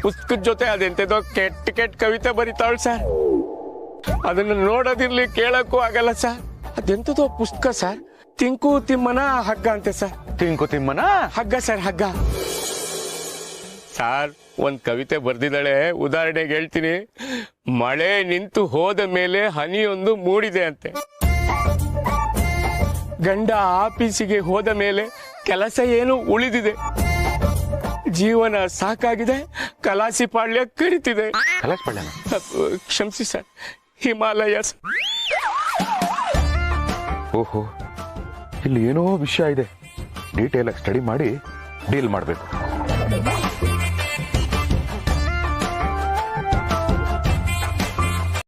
ಪುಸ್ತಕದ ಜೊತೆ ಅದೆಂತೆದೋ ಕೆಟ್ಟ ಕವಿತೆ ಬರೀತಾಳ ಸರ್. ಅದನ್ನ ನೋಡೋದಿರ್ಲಿ, ಕೇಳಕ್ಕೂ ಆಗಲ್ಲ ಸರ್. ಅದೆಂತದೋ ಪುಸ್ತಕ ಸರ್, ತಿಂಕು ತಿಮ್ಮನ ಹಗ್ಗ ಅಂತೆ ಸರ್. ತಿಂಕು ತಿಮ್ಮನ ಹಗ್ಗ ಸರ್, ಹಗ್ಗ ಸರ್. ಒಂದ್ ಕವಿತೆ ಬರ್ದಿದ್ದಾಳೆ, ಉದಾಹರಣೆಗೆ ಹೇಳ್ತೀನಿ. ಮಳೆ ನಿಂತು ಹೋದ ಮೇಲೆ ಹನಿಯೊಂದು ಮೂಡಿದೆ ಅಂತೆ. ಗಂಡ ಆಫೀಸಿಗೆ ಹೋದ ಮೇಲೆ ಕೆಲಸ ಏನು ಉಳಿದಿದೆ. ಜೀವನ ಸಾಕಾಗಿದೆ, ಕಲಾಸಿ ಪಾಳ್ಯ ಕರಿತಿದೆ. ಕ್ಷಮಿಸಿ ಸರ್, ಹಿಮಾಲಯ. ಓಹೋ, ಇಲ್ಲಿ ಏನೋ ವಿಷಯ ಇದೆ. ಡೀಟೇಲ್ ಆಗಿ ಸ್ಟಡಿ ಮಾಡಿ ಡೀಲ್ ಮಾಡಬೇಕು.